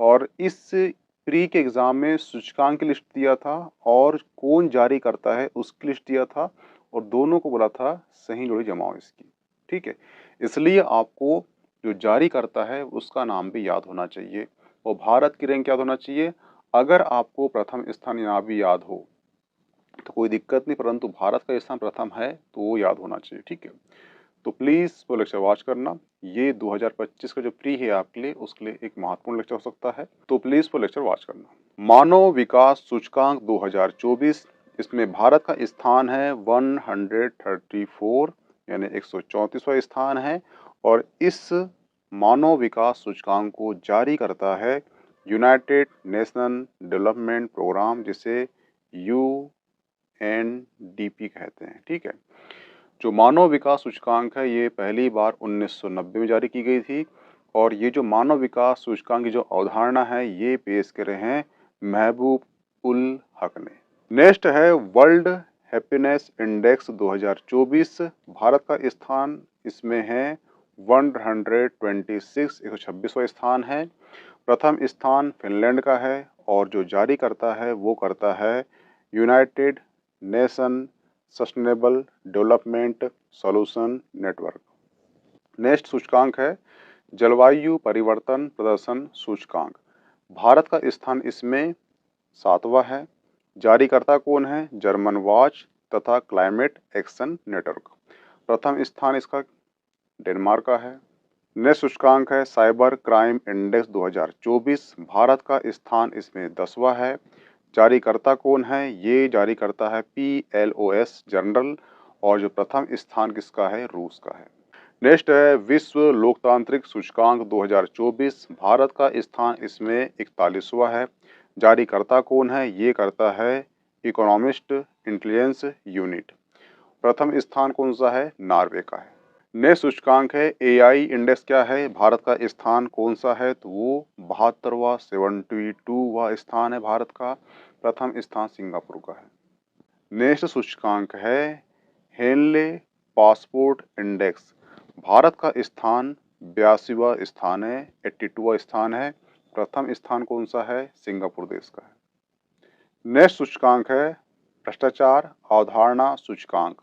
और इस प्री के एग्ज़ाम में सूचकांक की लिस्ट दिया था और कौन जारी करता है उसकी लिस्ट दिया था, और दोनों को बोला था सही जोड़ी जमाओ इसकी, ठीक है। इसलिए आपको जो जारी करता है उसका नाम भी याद होना चाहिए और भारत की रैंक याद होना चाहिए। अगर आपको प्रथम स्थान यहाँ भी याद हो तो कोई दिक्कत नहीं, परंतु भारत का स्थान प्रथम है तो वो याद होना चाहिए, ठीक है। तो प्लीज़ वो लेक्चर वॉच करना। ये 2025 का जो प्री है आपके लिए उसके लिए एक महत्वपूर्ण लेक्चर हो सकता है, तो प्लीज़ वो लेक्चर वॉच करना। मानव विकास सूचकांक 2024, इसमें भारत का स्थान है 134 यानी 134वां स्थान है, और इस मानव विकास सूचकांक को जारी करता है यूनाइटेड नेशन डेवलपमेंट प्रोग्राम, जिसे UNDP कहते हैं, ठीक है। जो मानव विकास सूचकांक है ये पहली बार 1990 में जारी की गई थी, और ये जो मानव विकास सूचकांक की जो अवधारणा है ये पेश करे हैं महबूब उल हक ने। नेक्स्ट है वर्ल्ड हैप्पीनेस इंडेक्स 2024। भारत का स्थान इसमें है 126, 126वां स्थान है। प्रथम स्थान फिनलैंड का है, और जो जारी करता है वो करता है United nation sustainable development solution network. Next सूचकांक है जलवायु परिवर्तन प्रदर्शन सूचकांक। भारत का स्थान इसमें 7वां है। जारीकर्ता कौन है, जर्मन वॉच तथा क्लाइमेट एक्शन नेटवर्क। प्रथम स्थान इसका डेनमार्क का है। नेक्स्ट सूचकांक है साइबर क्राइम इंडेक्स 2024। भारत का स्थान इसमें 10वां है। जारीकर्ता कौन है, ये जारी करता है PLOS जनरल, और जो प्रथम स्थान किसका है, रूस का है। नेक्स्ट है विश्व लोकतांत्रिक सूचकांक 2024। भारत का स्थान इसमें 41वां है। जारीकर्ता कौन है, ये करता है इकोनॉमिस्ट इंटेलिजेंस यूनिट। प्रथम स्थान कौन सा है, नॉर्वे का है। नेक्स्ट सूचकांक है AI इंडेक्स क्या है, भारत का स्थान कौन सा है, तो वो 72वां 72वां स्थान है भारत का। प्रथम स्थान सिंगापुर का है। नेक्स्ट सूचकांक है हेनले पासपोर्ट इंडेक्स। भारत का स्थान 82वां स्थान है, 82वां स्थान है। प्रथम स्थान कौन सा है, सिंगापुर देश का है। नेक्स्ट सूचकांक है भ्रष्टाचार अवधारणा सूचकांक।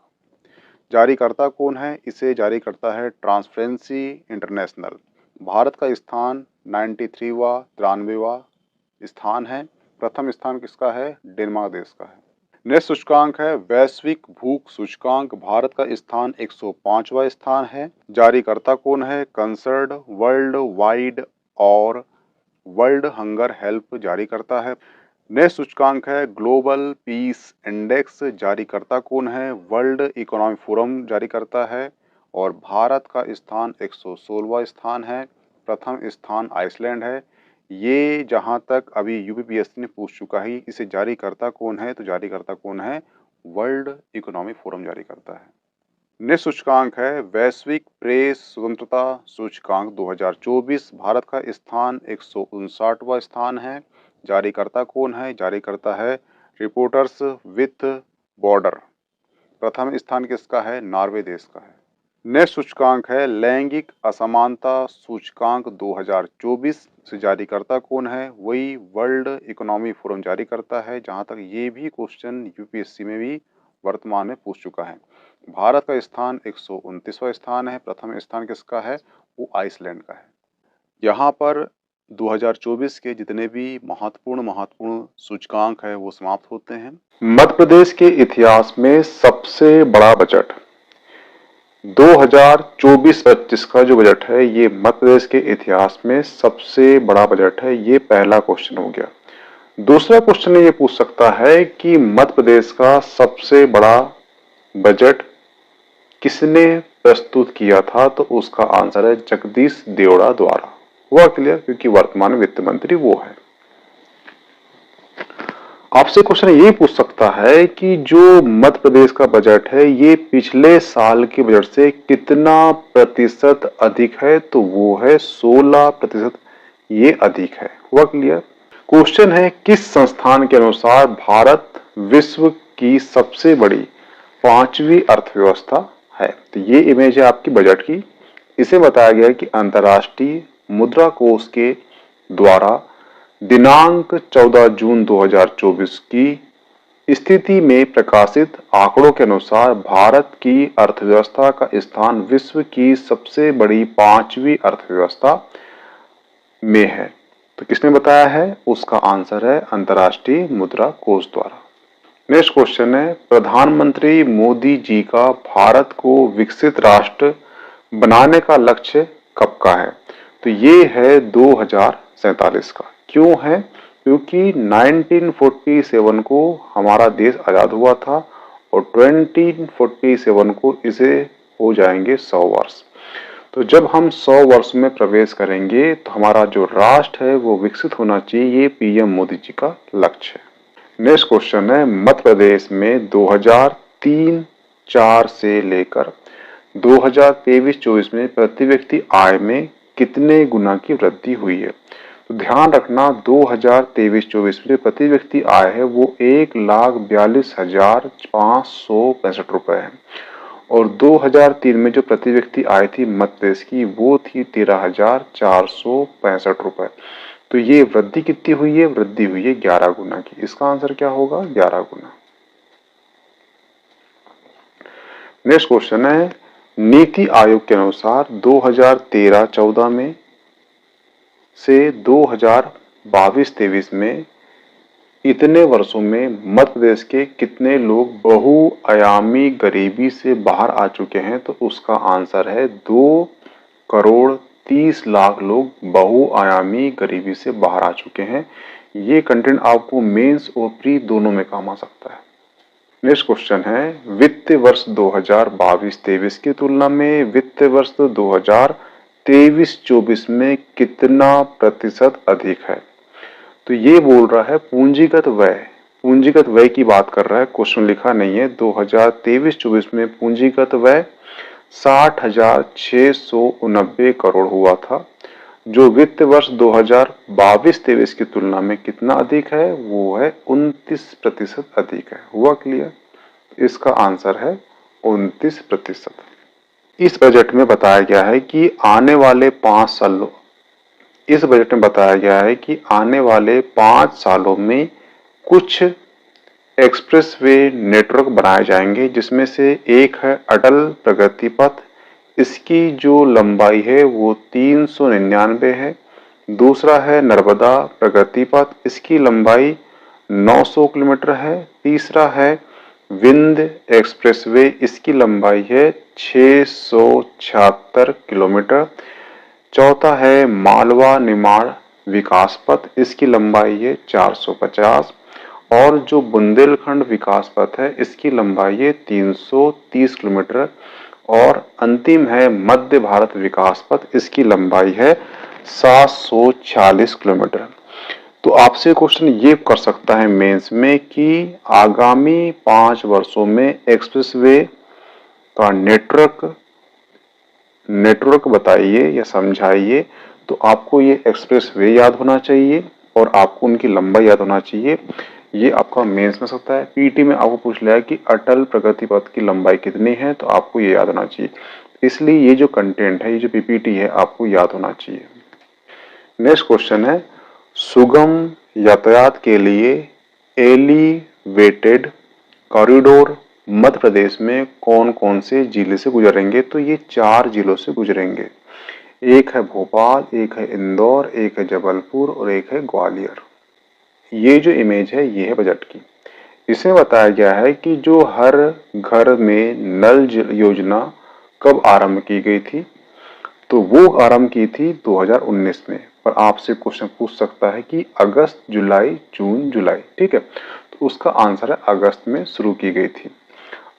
जारीकर्ता कौन है, इसे जारी करता है ट्रांसपेरेंसी इंटरनेशनल। भारत का स्थान 93वां 93वां स्थान है। प्रथम स्थान किसका है, डेनमार्क देश का है। नेक्स्ट सूचकांक है वैश्विक भूख सूचकांक। भारत का स्थान 105वां स्थान है। जारीकर्ता कौन है, कंसर्ड वर्ल्ड वाइड और वर्ल्ड हंगर हेल्प जारी करता है। नेक्स्ट सूचकांक है ग्लोबल पीस इंडेक्स। जारीकर्ता कौन है, वर्ल्ड इकोनॉमिक फोरम जारी करता है, और भारत का स्थान 116वां स्थान है। प्रथम स्थान आइसलैंड है। ये जहां तक अभी यूपीपीएससी ने पूछ चुका है, इसे जारी करता कौन है, तो जारी करता कौन है, वर्ल्ड इकोनॉमिक फोरम जारी करता है। नेक्स्ट सूचकांक है वैश्विक प्रेस स्वतंत्रता सूचकांक 2024। भारत का स्थान 159वां स्थान है। जारीकर्ता कौन है, जारी करता है रिपोर्टर्स विथ बॉर्डर। प्रथम स्थान किसका है, नॉर्वे देश का है। नेक्स्ट सूचकांक है लैंगिक असमानता सूचकांक 2024। से जारीकर्ता कौन है, वही वर्ल्ड इकोनॉमिक फोरम जारी करता है। जहां तक ये भी क्वेश्चन यूपीएससी में भी वर्तमान में पूछ चुका है। भारत का स्थान 129वां स्थान है। प्रथम स्थान किसका है, वो आइसलैंड का है। यहाँ पर 2024 के जितने भी महत्वपूर्ण सूचकांक है वो समाप्त होते हैं। मध्य प्रदेश के इतिहास में सबसे बड़ा बजट 2024-25 का जो बजट है ये मध्य प्रदेश के इतिहास में सबसे बड़ा बजट है। ये पहला क्वेश्चन हो गया। दूसरा क्वेश्चन ये पूछ सकता है कि मध्य प्रदेश का सबसे बड़ा बजट किसने प्रस्तुत किया था, तो उसका आंसर है जगदीश देवड़ा द्वारा। हुआ क्लियर, क्योंकि वर्तमान वित्त मंत्री वो है। आपसे क्वेश्चन ये पूछ सकता है कि जो मध्य प्रदेश का बजट है ये पिछले साल के बजट से कितना प्रतिशत अधिक है, तो वो है 16%। ये अधिक है। हुआ क्लियर। क्वेश्चन है किस संस्थान के अनुसार भारत विश्व की सबसे बड़ी 5वीं अर्थव्यवस्था है। तो ये इमेज है आपकी बजट की। इसे बताया गया है कि अंतर्राष्ट्रीय मुद्रा कोष के द्वारा दिनांक 14 जून 2024 की स्थिति में प्रकाशित आंकड़ों के अनुसार भारत की अर्थव्यवस्था का स्थान विश्व की सबसे बड़ी 5वीं अर्थव्यवस्था में है। तो किसने बताया है, उसका आंसर है अंतर्राष्ट्रीय मुद्रा कोष द्वारा। नेक्स्ट क्वेश्चन है प्रधानमंत्री मोदी जी का भारत को विकसित राष्ट्र बनाने का लक्ष्य कब का है। तो ये है 2047 का। क्यों है, क्योंकि 1947 को हमारा देश आजाद हुआ था और 2047 को इसे हो जाएंगे 100 वर्ष। तो जब हम 100 वर्ष में प्रवेश करेंगे तो हमारा जो राष्ट्र है वो विकसित होना चाहिए। ये पीएम मोदी जी का लक्ष्य है। नेक्स्ट क्वेश्चन है मध्य प्रदेश में 2003-04 से लेकर 2023-24 में प्रति व्यक्ति आय में कितने गुना की वृद्धि हुई है। तो ध्यान रखना 2023-24 में प्रति व्यक्ति आय है वो 1,42,565 रुपए है और 2003 में जो प्रति व्यक्ति आय थी मध्य प्रदेश की वो थी 13,465 रुपए। तो ये वृद्धि कितनी हुई है, वृद्धि हुई है 11 गुना की। इसका आंसर क्या होगा, 11 गुना। नेक्स्ट क्वेश्चन है नीति आयोग के अनुसार 2013-14 में से 2022-23 में इतने वर्षों में मध्य प्रदेश के कितने लोग बहुआयामी गरीबी से बाहर आ चुके हैं। तो उसका आंसर है 2,30,00,000 लोग बहुआयामी गरीबी से बाहर आ चुके हैं। ये कंटेंट आपको मेंस और प्री दोनों में काम आ सकता है। नेक्स्ट क्वेश्चन है वित्त वर्ष 2022-23 की तुलना में वित्त वर्ष 2023-24 में कितना प्रतिशत अधिक है। तो ये बोल रहा है पूंजीगत व्यय, पूंजीगत व्यय की बात कर रहा है। क्वेश्चन लिखा नहीं है। 2023-24 में पूंजीगत व्यय 60,689 करोड़ हुआ था, जो वित्त वर्ष 2022-23 की तुलना में कितना अधिक है, वो है 29% अधिक है। हुआ क्लियर। इसका आंसर है 29%। इस बजट में बताया गया है कि आने वाले 5 सालों इस बजट में बताया गया है कि आने वाले 5 सालों में कुछ एक्सप्रेसवे नेटवर्क बनाए जाएंगे, जिसमें से एक है अटल प्रगति पथ। इसकी जो लंबाई है वो 399 है। दूसरा है नर्मदा प्रगति पथ, इसकी लंबाई 900 किलोमीटर है। तीसरा है विंध्य एक्सप्रेसवे, इसकी लंबाई है 676 किलोमीटर। चौथा है मालवा निमाड़ विकास पथ, इसकी लंबाई है 450 और जो बुंदेलखंड विकास पथ है इसकी लंबाई है 330 किलोमीटर और अंतिम है मध्य भारत विकास पथ, इसकी लंबाई है 740 किलोमीटर। तो आपसे क्वेश्चन ये कर सकता है मेंस में कि आगामी 5 वर्षों में एक्सप्रेसवे का नेटवर्क बताइए या समझाइए। तो आपको ये एक्सप्रेसवे याद होना चाहिए और आपको उनकी लंबाई याद होना चाहिए। ये आपका मेंस में सकता है। पीटी में आपको पूछ लिया कि अटल प्रगति पथ की लंबाई कितनी है, तो आपको ये याद होना चाहिए। इसलिए ये जो कंटेंट है, ये जो पीपीटी है, आपको याद होना चाहिए। नेक्स्ट क्वेश्चन है सुगम यातायात के लिए एलिवेटेड कॉरिडोर मध्य प्रदेश में कौन कौन से जिले से गुजरेंगे। तो ये 4 जिलों से गुजरेंगे। एक है भोपाल, एक है इंदौर, एक है जबलपुर और एक है ग्वालियर। ये जो इमेज है ये है बजट की। इसमें बताया गया है कि जो हर घर में नल योजना कब आरंभ की गई थी? तो वो आरंभ की थी 2019 में। पर आपसे क्वेश्चन पूछ सकता है कि अगस्त, जुलाई, जून, जुलाई, ठीक है, तो उसका आंसर है अगस्त में शुरू की गई थी।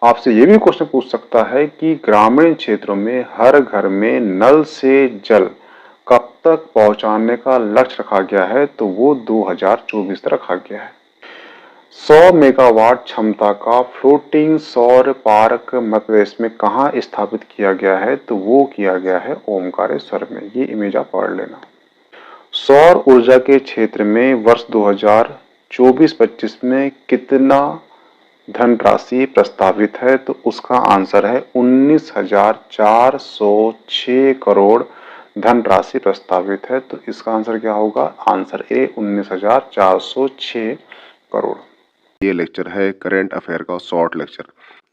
आपसे ये भी क्वेश्चन पूछ सकता है कि ग्रामीण क्षेत्रों में हर घर में नल से जल कब तक पहुंचाने का लक्ष्य रखा गया है? तो वो 2024 तक रखा गया है। 100 मेगावाट क्षमता का फ्लोटिंग सौर पार्क मध्य प्रदेश में कहाँ स्थापित किया गया है? तो वो किया गया है ओमकारेश्वर में। ये इमेज आप पढ़ लेना। सौर ऊर्जा के क्षेत्र में वर्ष 2024-25 में कितना धनराशि प्रस्तावित है? तो उसका आंसर है 19,406 करोड़ धनराशि प्रस्तावित है। तो इसका आंसर क्या होगा? Answer A 19,406 crore. ये लेक्चर है करंट अफेयर का शॉर्ट लेक्चर,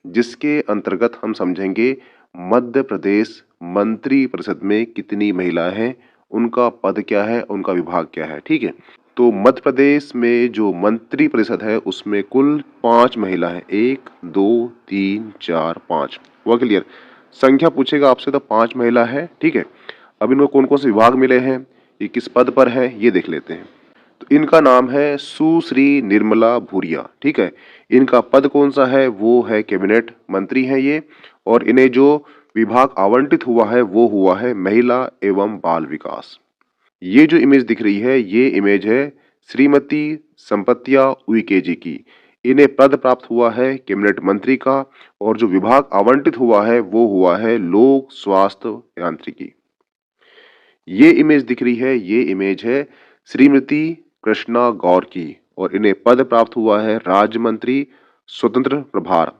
जिसके अंतर्गत हम समझेंगे मध्य प्रदेश मंत्री परिषद में कितनी महिलाएं हैं, उनका पद क्या है, उनका विभाग क्या है। ठीक है, तो मध्य प्रदेश में जो मंत्री परिषद है उसमें कुल 5 महिला है। 1 2 3 4 5। वह क्लियर? संख्या पूछेगा आपसे तो 5 महिला है। ठीक है, अब इनको कौन कौन से विभाग मिले हैं, ये किस पद पर है, ये देख लेते हैं। तो इनका नाम है सुश्री निर्मला भूरिया। ठीक है, इनका पद कौन सा है? वो है कैबिनेट मंत्री है ये। और इन्हें जो विभाग आवंटित हुआ है वो हुआ है महिला एवं बाल विकास। ये जो इमेज दिख रही है ये इमेज है श्रीमती संपत्तिया उइके जी की। इन्हें पद प्राप्त हुआ है कैबिनेट मंत्री का, और जो विभाग आवंटित हुआ है वो हुआ है लोक स्वास्थ्य यांत्रिकी। ये इमेज दिख रही है ये इमेज है श्रीमती कृष्णा गौर की, और इन्हें पद प्राप्त हुआ है राज्य मंत्री स्वतंत्र प्रभार।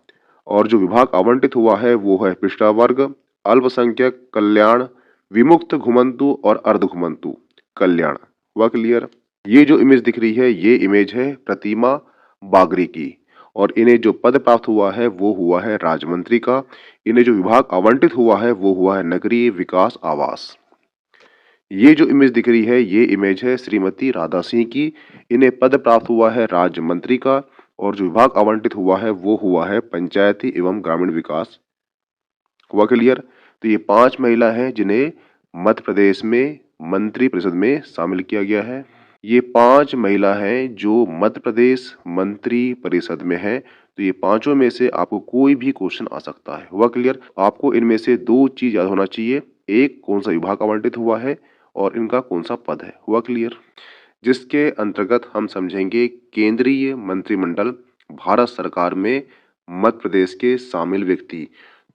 और जो विभाग आवंटित हुआ है वो है पिछड़ा वर्ग, अल्पसंख्यक कल्याण, विमुक्त घुमंतु और अर्ध घुमंतु कल्याण। वह क्लियर? ये जो इमेज दिख रही है ये इमेज है प्रतिमा बागरी की, और इन्हें जो पद प्राप्त हुआ है वो हुआ है राज्य मंत्री का। इन्हें जो विभाग आवंटित हुआ है वो हुआ है नगरीय विकास आवास। ये जो इमेज दिख रही है ये इमेज है श्रीमती राधा सिंह की। इन्हें पद प्राप्त हुआ है राज्य मंत्री का, और जो विभाग आवंटित हुआ है वो हुआ है पंचायती एवं ग्रामीण विकास। हुआ क्लियर? तो ये 5 महिला हैं जिन्हें मध्य प्रदेश में मंत्री परिषद में शामिल किया गया है। ये 5 महिला हैं जो मध्य प्रदेश मंत्री परिषद में है। तो ये पांचों में से आपको कोई भी क्वेश्चन आ सकता है। हुआ क्लियर? आपको इनमें से 2 चीज याद होना चाहिए, एक कौन सा विभाग आवंटित हुआ है और इनका कौन सा पद है। हुआ क्लियर? जिसके अंतर्गत हम समझेंगे केंद्रीय मंत्रिमंडल भारत सरकार में मध्य प्रदेश के शामिल व्यक्ति।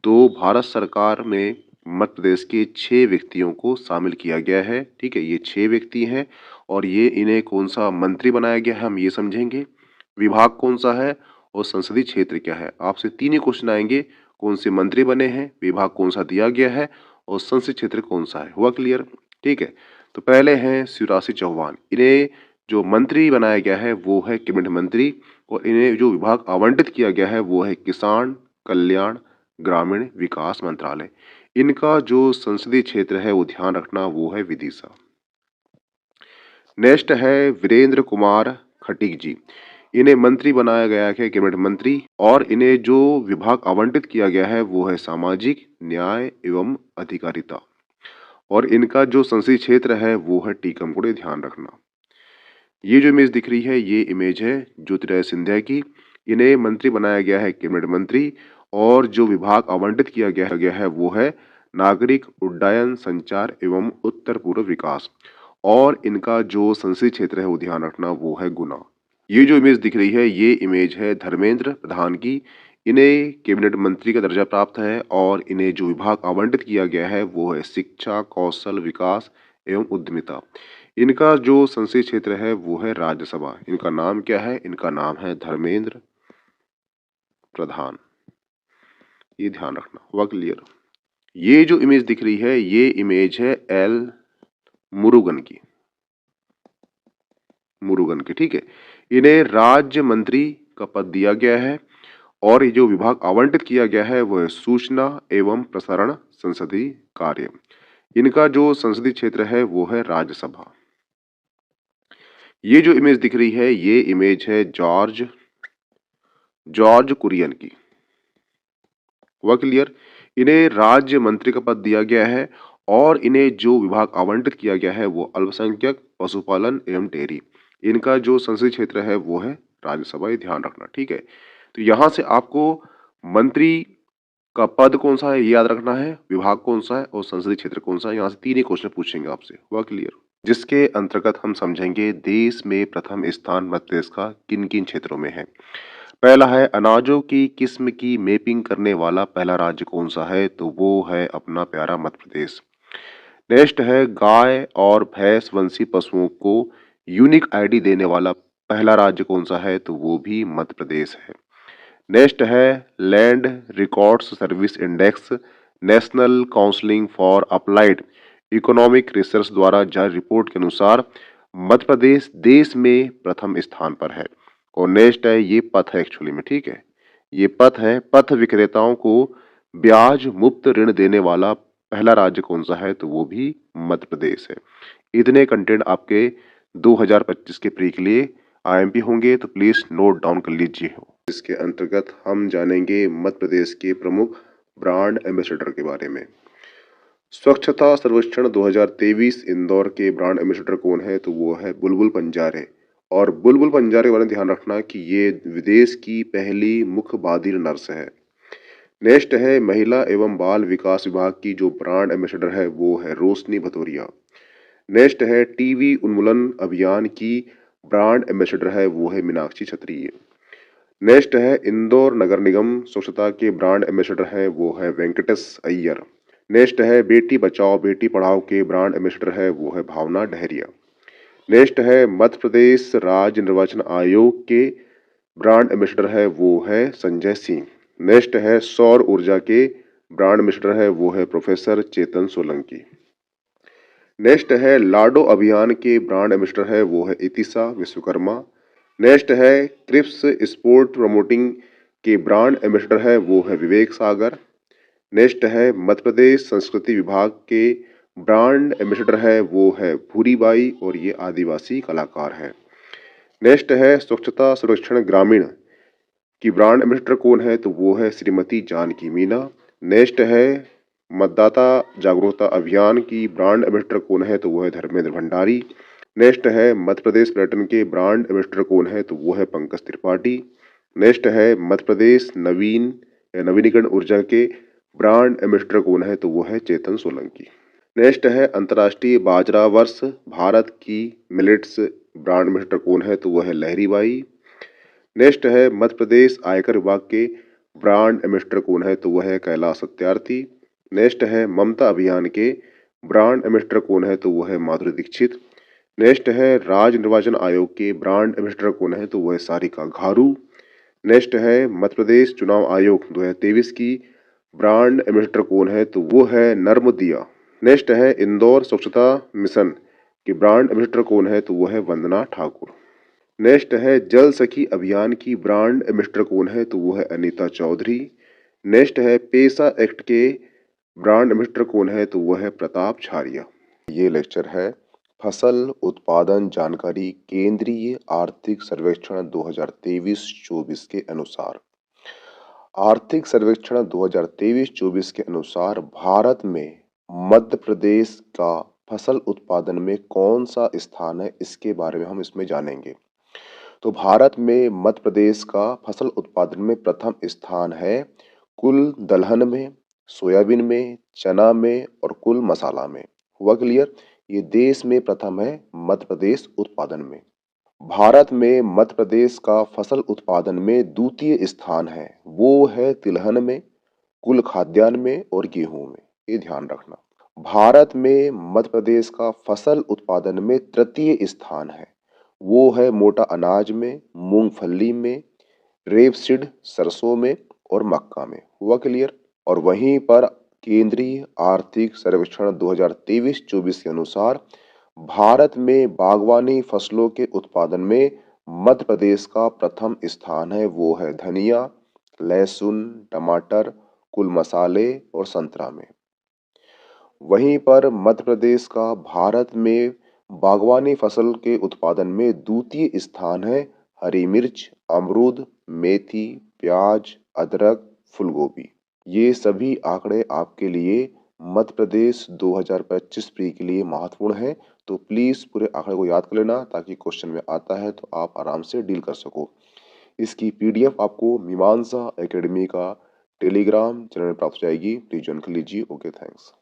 तो भारत सरकार में मध्य प्रदेश के 6 व्यक्तियों को शामिल किया गया है। ठीक है, ये 6 व्यक्ति हैं, और ये इन्हें कौन सा मंत्री बनाया गया है हम ये समझेंगे, विभाग कौन सा है और संसदीय क्षेत्र क्या है। आपसे 3 ही क्वेश्चन आएंगे, कौन से मंत्री बने हैं, विभाग कौन सा दिया गया है और संसदीय क्षेत्र कौन सा है। हुआ क्लियर? ठीक है, तो पहले हैं शिवराज सिंह चौहान। इन्हें जो मंत्री बनाया गया है वो है कैबिनेट मंत्री, और इन्हें जो विभाग आवंटित किया गया है वो है किसान कल्याण ग्रामीण विकास मंत्रालय। इनका जो संसदीय क्षेत्र है वो ध्यान रखना, वो है विदिशा। नेक्स्ट है वीरेंद्र कुमार खटीक जी। इन्हें मंत्री बनाया गया है कैबिनेट मंत्री, और इन्हें जो विभाग आवंटित किया गया है वो है सामाजिक न्याय एवं अधिकारिता, और इनका जो संसदीय क्षेत्र है वो है टीकमगढ़। ध्यान रखना। ये जो इमेज दिख रही है ये इमेज है ज्योतिरादित्य सिंधिया की। इन्हें मंत्री बनाया गया है कैबिनेट मंत्री, और जो विभाग आवंटित किया गया है वो है नागरिक उड्डयन संचार एवं उत्तर पूर्व विकास, और इनका जो संसदीय क्षेत्र है वो ध्यान रखना, वो है गुना। ये जो इमेज दिख रही है ये इमेज है धर्मेंद्र प्रधान की। इन्हें कैबिनेट मंत्री का दर्जा प्राप्त है, और इन्हें जो विभाग आवंटित किया गया है वो है शिक्षा कौशल विकास एवं उद्यमिता। इनका जो संसदीय क्षेत्र है वो है राज्यसभा। इनका नाम क्या है? इनका नाम है धर्मेंद्र प्रधान। ये ध्यान रखना। हुआ क्लियर? ये जो इमेज दिख रही है ये इमेज है एल मुरुगन की, मुरुगन की। ठीक है, इन्हें राज्य मंत्री का पद दिया गया है, और ये जो विभाग आवंटित किया गया है वो है सूचना एवं प्रसारण संसदीय कार्य। इनका जो संसदीय क्षेत्र है वो है राज्यसभा। ये जो इमेज दिख रही है ये इमेज है जॉर्ज कुरियन की। हुआ क्लियर? इन्हें राज्य मंत्री का पद दिया गया है और इन्हें जो विभाग आवंटित किया गया है वो अल्पसंख्यक, पशुपालन एवं डेयरी। इनका जो संसदीय क्षेत्र है वो है राज्यसभा, ये ध्यान रखना, ठीक है। तो यहाँ से आपको मंत्री का पद कौन सा है ये याद रखना है, विभाग कौन सा है और संसदीय क्षेत्र कौन सा है। यहाँ से 3 ही क्वेश्चन पूछेंगे आपसे, हुआ क्लियर? जिसके अंतर्गत हम समझेंगे देश में प्रथम स्थान मध्य प्रदेश का किन किन क्षेत्रों में है। पहला है अनाजों की किस्म की मैपिंग करने वाला पहला राज्य कौन सा है, तो वो है अपना प्यारा मध्य प्रदेश। नेक्स्ट है गाय और भैंस वंशी पशुओं को यूनिक आईडी देने वाला पहला राज्य कौन सा है, तो वो भी मध्य प्रदेश है। नेक्स्ट है land records service index national counselling for applied economic research द्वारा जारी रिपोर्ट के अनुसार मध्य प्रदेश देश में प्रथम स्थान पर है। और नेक्स्ट है ये पथ है एक्चुअली में, ठीक है, ये पथ है, पथ विक्रेताओं को ब्याज मुक्त ऋण देने वाला पहला राज्य कौन सा है, तो वो भी मध्य प्रदेश है। इतने कंटेंट आपके 2025 के प्री के लिए आईएमपी होंगे, तो प्लीज नोट डाउन कर लीजिए। इसके अंतर्गत हम जानेंगे मध्य प्रदेश के प्रमुख ब्रांड एम्बेसडर के बारे में। स्वच्छता सर्वेक्षण 2023 इंदौर के ब्रांड एम्बेसडर कौन है, तो वो है बुलबुल पंजारे। और बुलबुल पंजारे के बारे में ध्यान रखना कि ये विदेश की पहली मुख्य बाधिर नर्स है। नेक्स्ट है महिला एवं बाल विकास विभाग की जो ब्रांड एम्बेसडर है वो है रोशनी भदौरिया। नेक्स्ट है टीवी उन्मूलन अभियान की ब्रांड एम्बेसडर है वो है मीनाक्षी छत्रिय। नेक्स्ट है इंदौर नगर निगम स्वच्छता के ब्रांड एम्बेसडर है वो है वेंकटेश अय्यर। नेक्स्ट है बेटी बचाओ बेटी पढ़ाओ के ब्रांड एम्बेसडर है वो है भावना डहरिया। नेक्स्ट है मध्य प्रदेश राज्य निर्वाचन आयोग के ब्रांड एम्बेसडर है वो है संजय सिंह। नेक्स्ट है सौर ऊर्जा के ब्रांड एम्बेसडर है वो है प्रोफेसर चेतन सोलंकी। नेक्स्ट है लाडो अभियान के ब्रांड एम्बेसडर है वो है इतिशा विश्वकर्मा। नेक्स्ट है क्रिप्स स्पोर्ट प्रमोटिंग के ब्रांड एम्बेसडर है वो है विवेक सागर। नेक्स्ट है मध्य प्रदेश संस्कृति विभाग के ब्रांड एम्बेसडर है वो है भूरीबाई और ये आदिवासी कलाकार है। नेक्स्ट है स्वच्छता सर्वेक्षण ग्रामीण की ब्रांड एम्बेसडर कौन है, तो वो है श्रीमती जानकी मीना। नेक्स्ट है मतदाता जागरूकता अभियान की ब्रांड एम्बेसडर कौन है, तो वो है धर्मेंद्र भंडारी। नेक्स्ट है मध्य प्रदेश पर्यटन के ब्रांड एम्बेसडर कौन है, तो वो है पंकज त्रिपाठी। नेक्स्ट है मध्य प्रदेश नवीनीकरण ऊर्जा के ब्रांड एम्बेसडर कौन है, तो वो है चेतन सोलंकी। नेक्स्ट है अंतर्राष्ट्रीय बाजरा वर्ष भारत की मिलेट्स ब्रांड एम्बेसडर कौन है, तो वो है लहरी बाई। नेक्स्ट है मध्य प्रदेश आयकर विभाग के ब्रांड एम्बेसडर कौन है, तो वह है कैलाश सत्यार्थी। नेक्स्ट है ममता अभियान के ब्रांड एम्बेसडर कौन है, तो वह है माधुरी दीक्षित। नेक्स्ट है राज्य निर्वाचन आयोग के ब्रांड एम्बेसडर कौन है, तो वह है सारिका घारू। नेक्स्ट है मध्य प्रदेश चुनाव आयोग 2023 की ब्रांड एम्बेसडर कौन है, तो वो है नर्मदिया। नेक्स्ट है इंदौर स्वच्छता मिशन की ब्रांड एम्बेसडर कौन है, तो वो है वंदना ठाकुर। नेक्स्ट है जल सखी अभियान की ब्रांड एम्बेसडर कौन है, तो वो है अनीता चौधरी। नेक्स्ट है पेसा एक्ट के ब्रांड एम्बेसडर कौन है, तो वो है प्रताप छारिया। ये लेक्चर है फसल उत्पादन जानकारी केंद्रीय आर्थिक सर्वेक्षण 2023-24 के अनुसार। आर्थिक सर्वेक्षण 2023-24 के अनुसार भारत में मध्य प्रदेश का फसल उत्पादन में कौन सा स्थान है, इसके बारे में हम इसमें जानेंगे। तो भारत में मध्य प्रदेश का फसल उत्पादन में प्रथम स्थान है कुल दलहन में, सोयाबीन में, चना में और कुल मसाला में। हुआ क्लियर? ये देश में प्रथम है मध्य प्रदेश उत्पादन में। भारत में मध्य प्रदेश का फसल उत्पादन में द्वितीय स्थान है, वो है तिलहन में, कुल खाद्यान्न में और गेहूं में। ये ध्यान रखना। भारत में मध्य प्रदेश का फसल उत्पादन में तृतीय स्थान है, वो है मोटा अनाज में, मूंगफली में, रेपसीड सरसों में और मक्का में। हुआ क्लियर? और वहीं पर केंद्रीय आर्थिक सर्वेक्षण 2023-24 के अनुसार भारत में बागवानी फसलों के उत्पादन में मध्य प्रदेश का प्रथम स्थान है, वो है धनिया, लहसुन, टमाटर, कुल मसाले और संतरा में। वहीं पर मध्य प्रदेश का भारत में बागवानी फसल के उत्पादन में द्वितीय स्थान है हरी मिर्च, अमरूद, मेथी, प्याज, अदरक, फूलगोभी। ये सभी आंकड़े आपके लिए मध्य प्रदेश 2025 प्री के लिए महत्वपूर्ण है, तो प्लीज़ पूरे आंकड़े को याद कर लेना ताकि क्वेश्चन में आता है तो आप आराम से डील कर सको। इसकी पीडीएफ आपको मीमांसा एकेडमी का टेलीग्राम चैनल में प्राप्त हो जाएगी। प्लीज़ ज्वाइन कर लीजिए। Okay, thanks.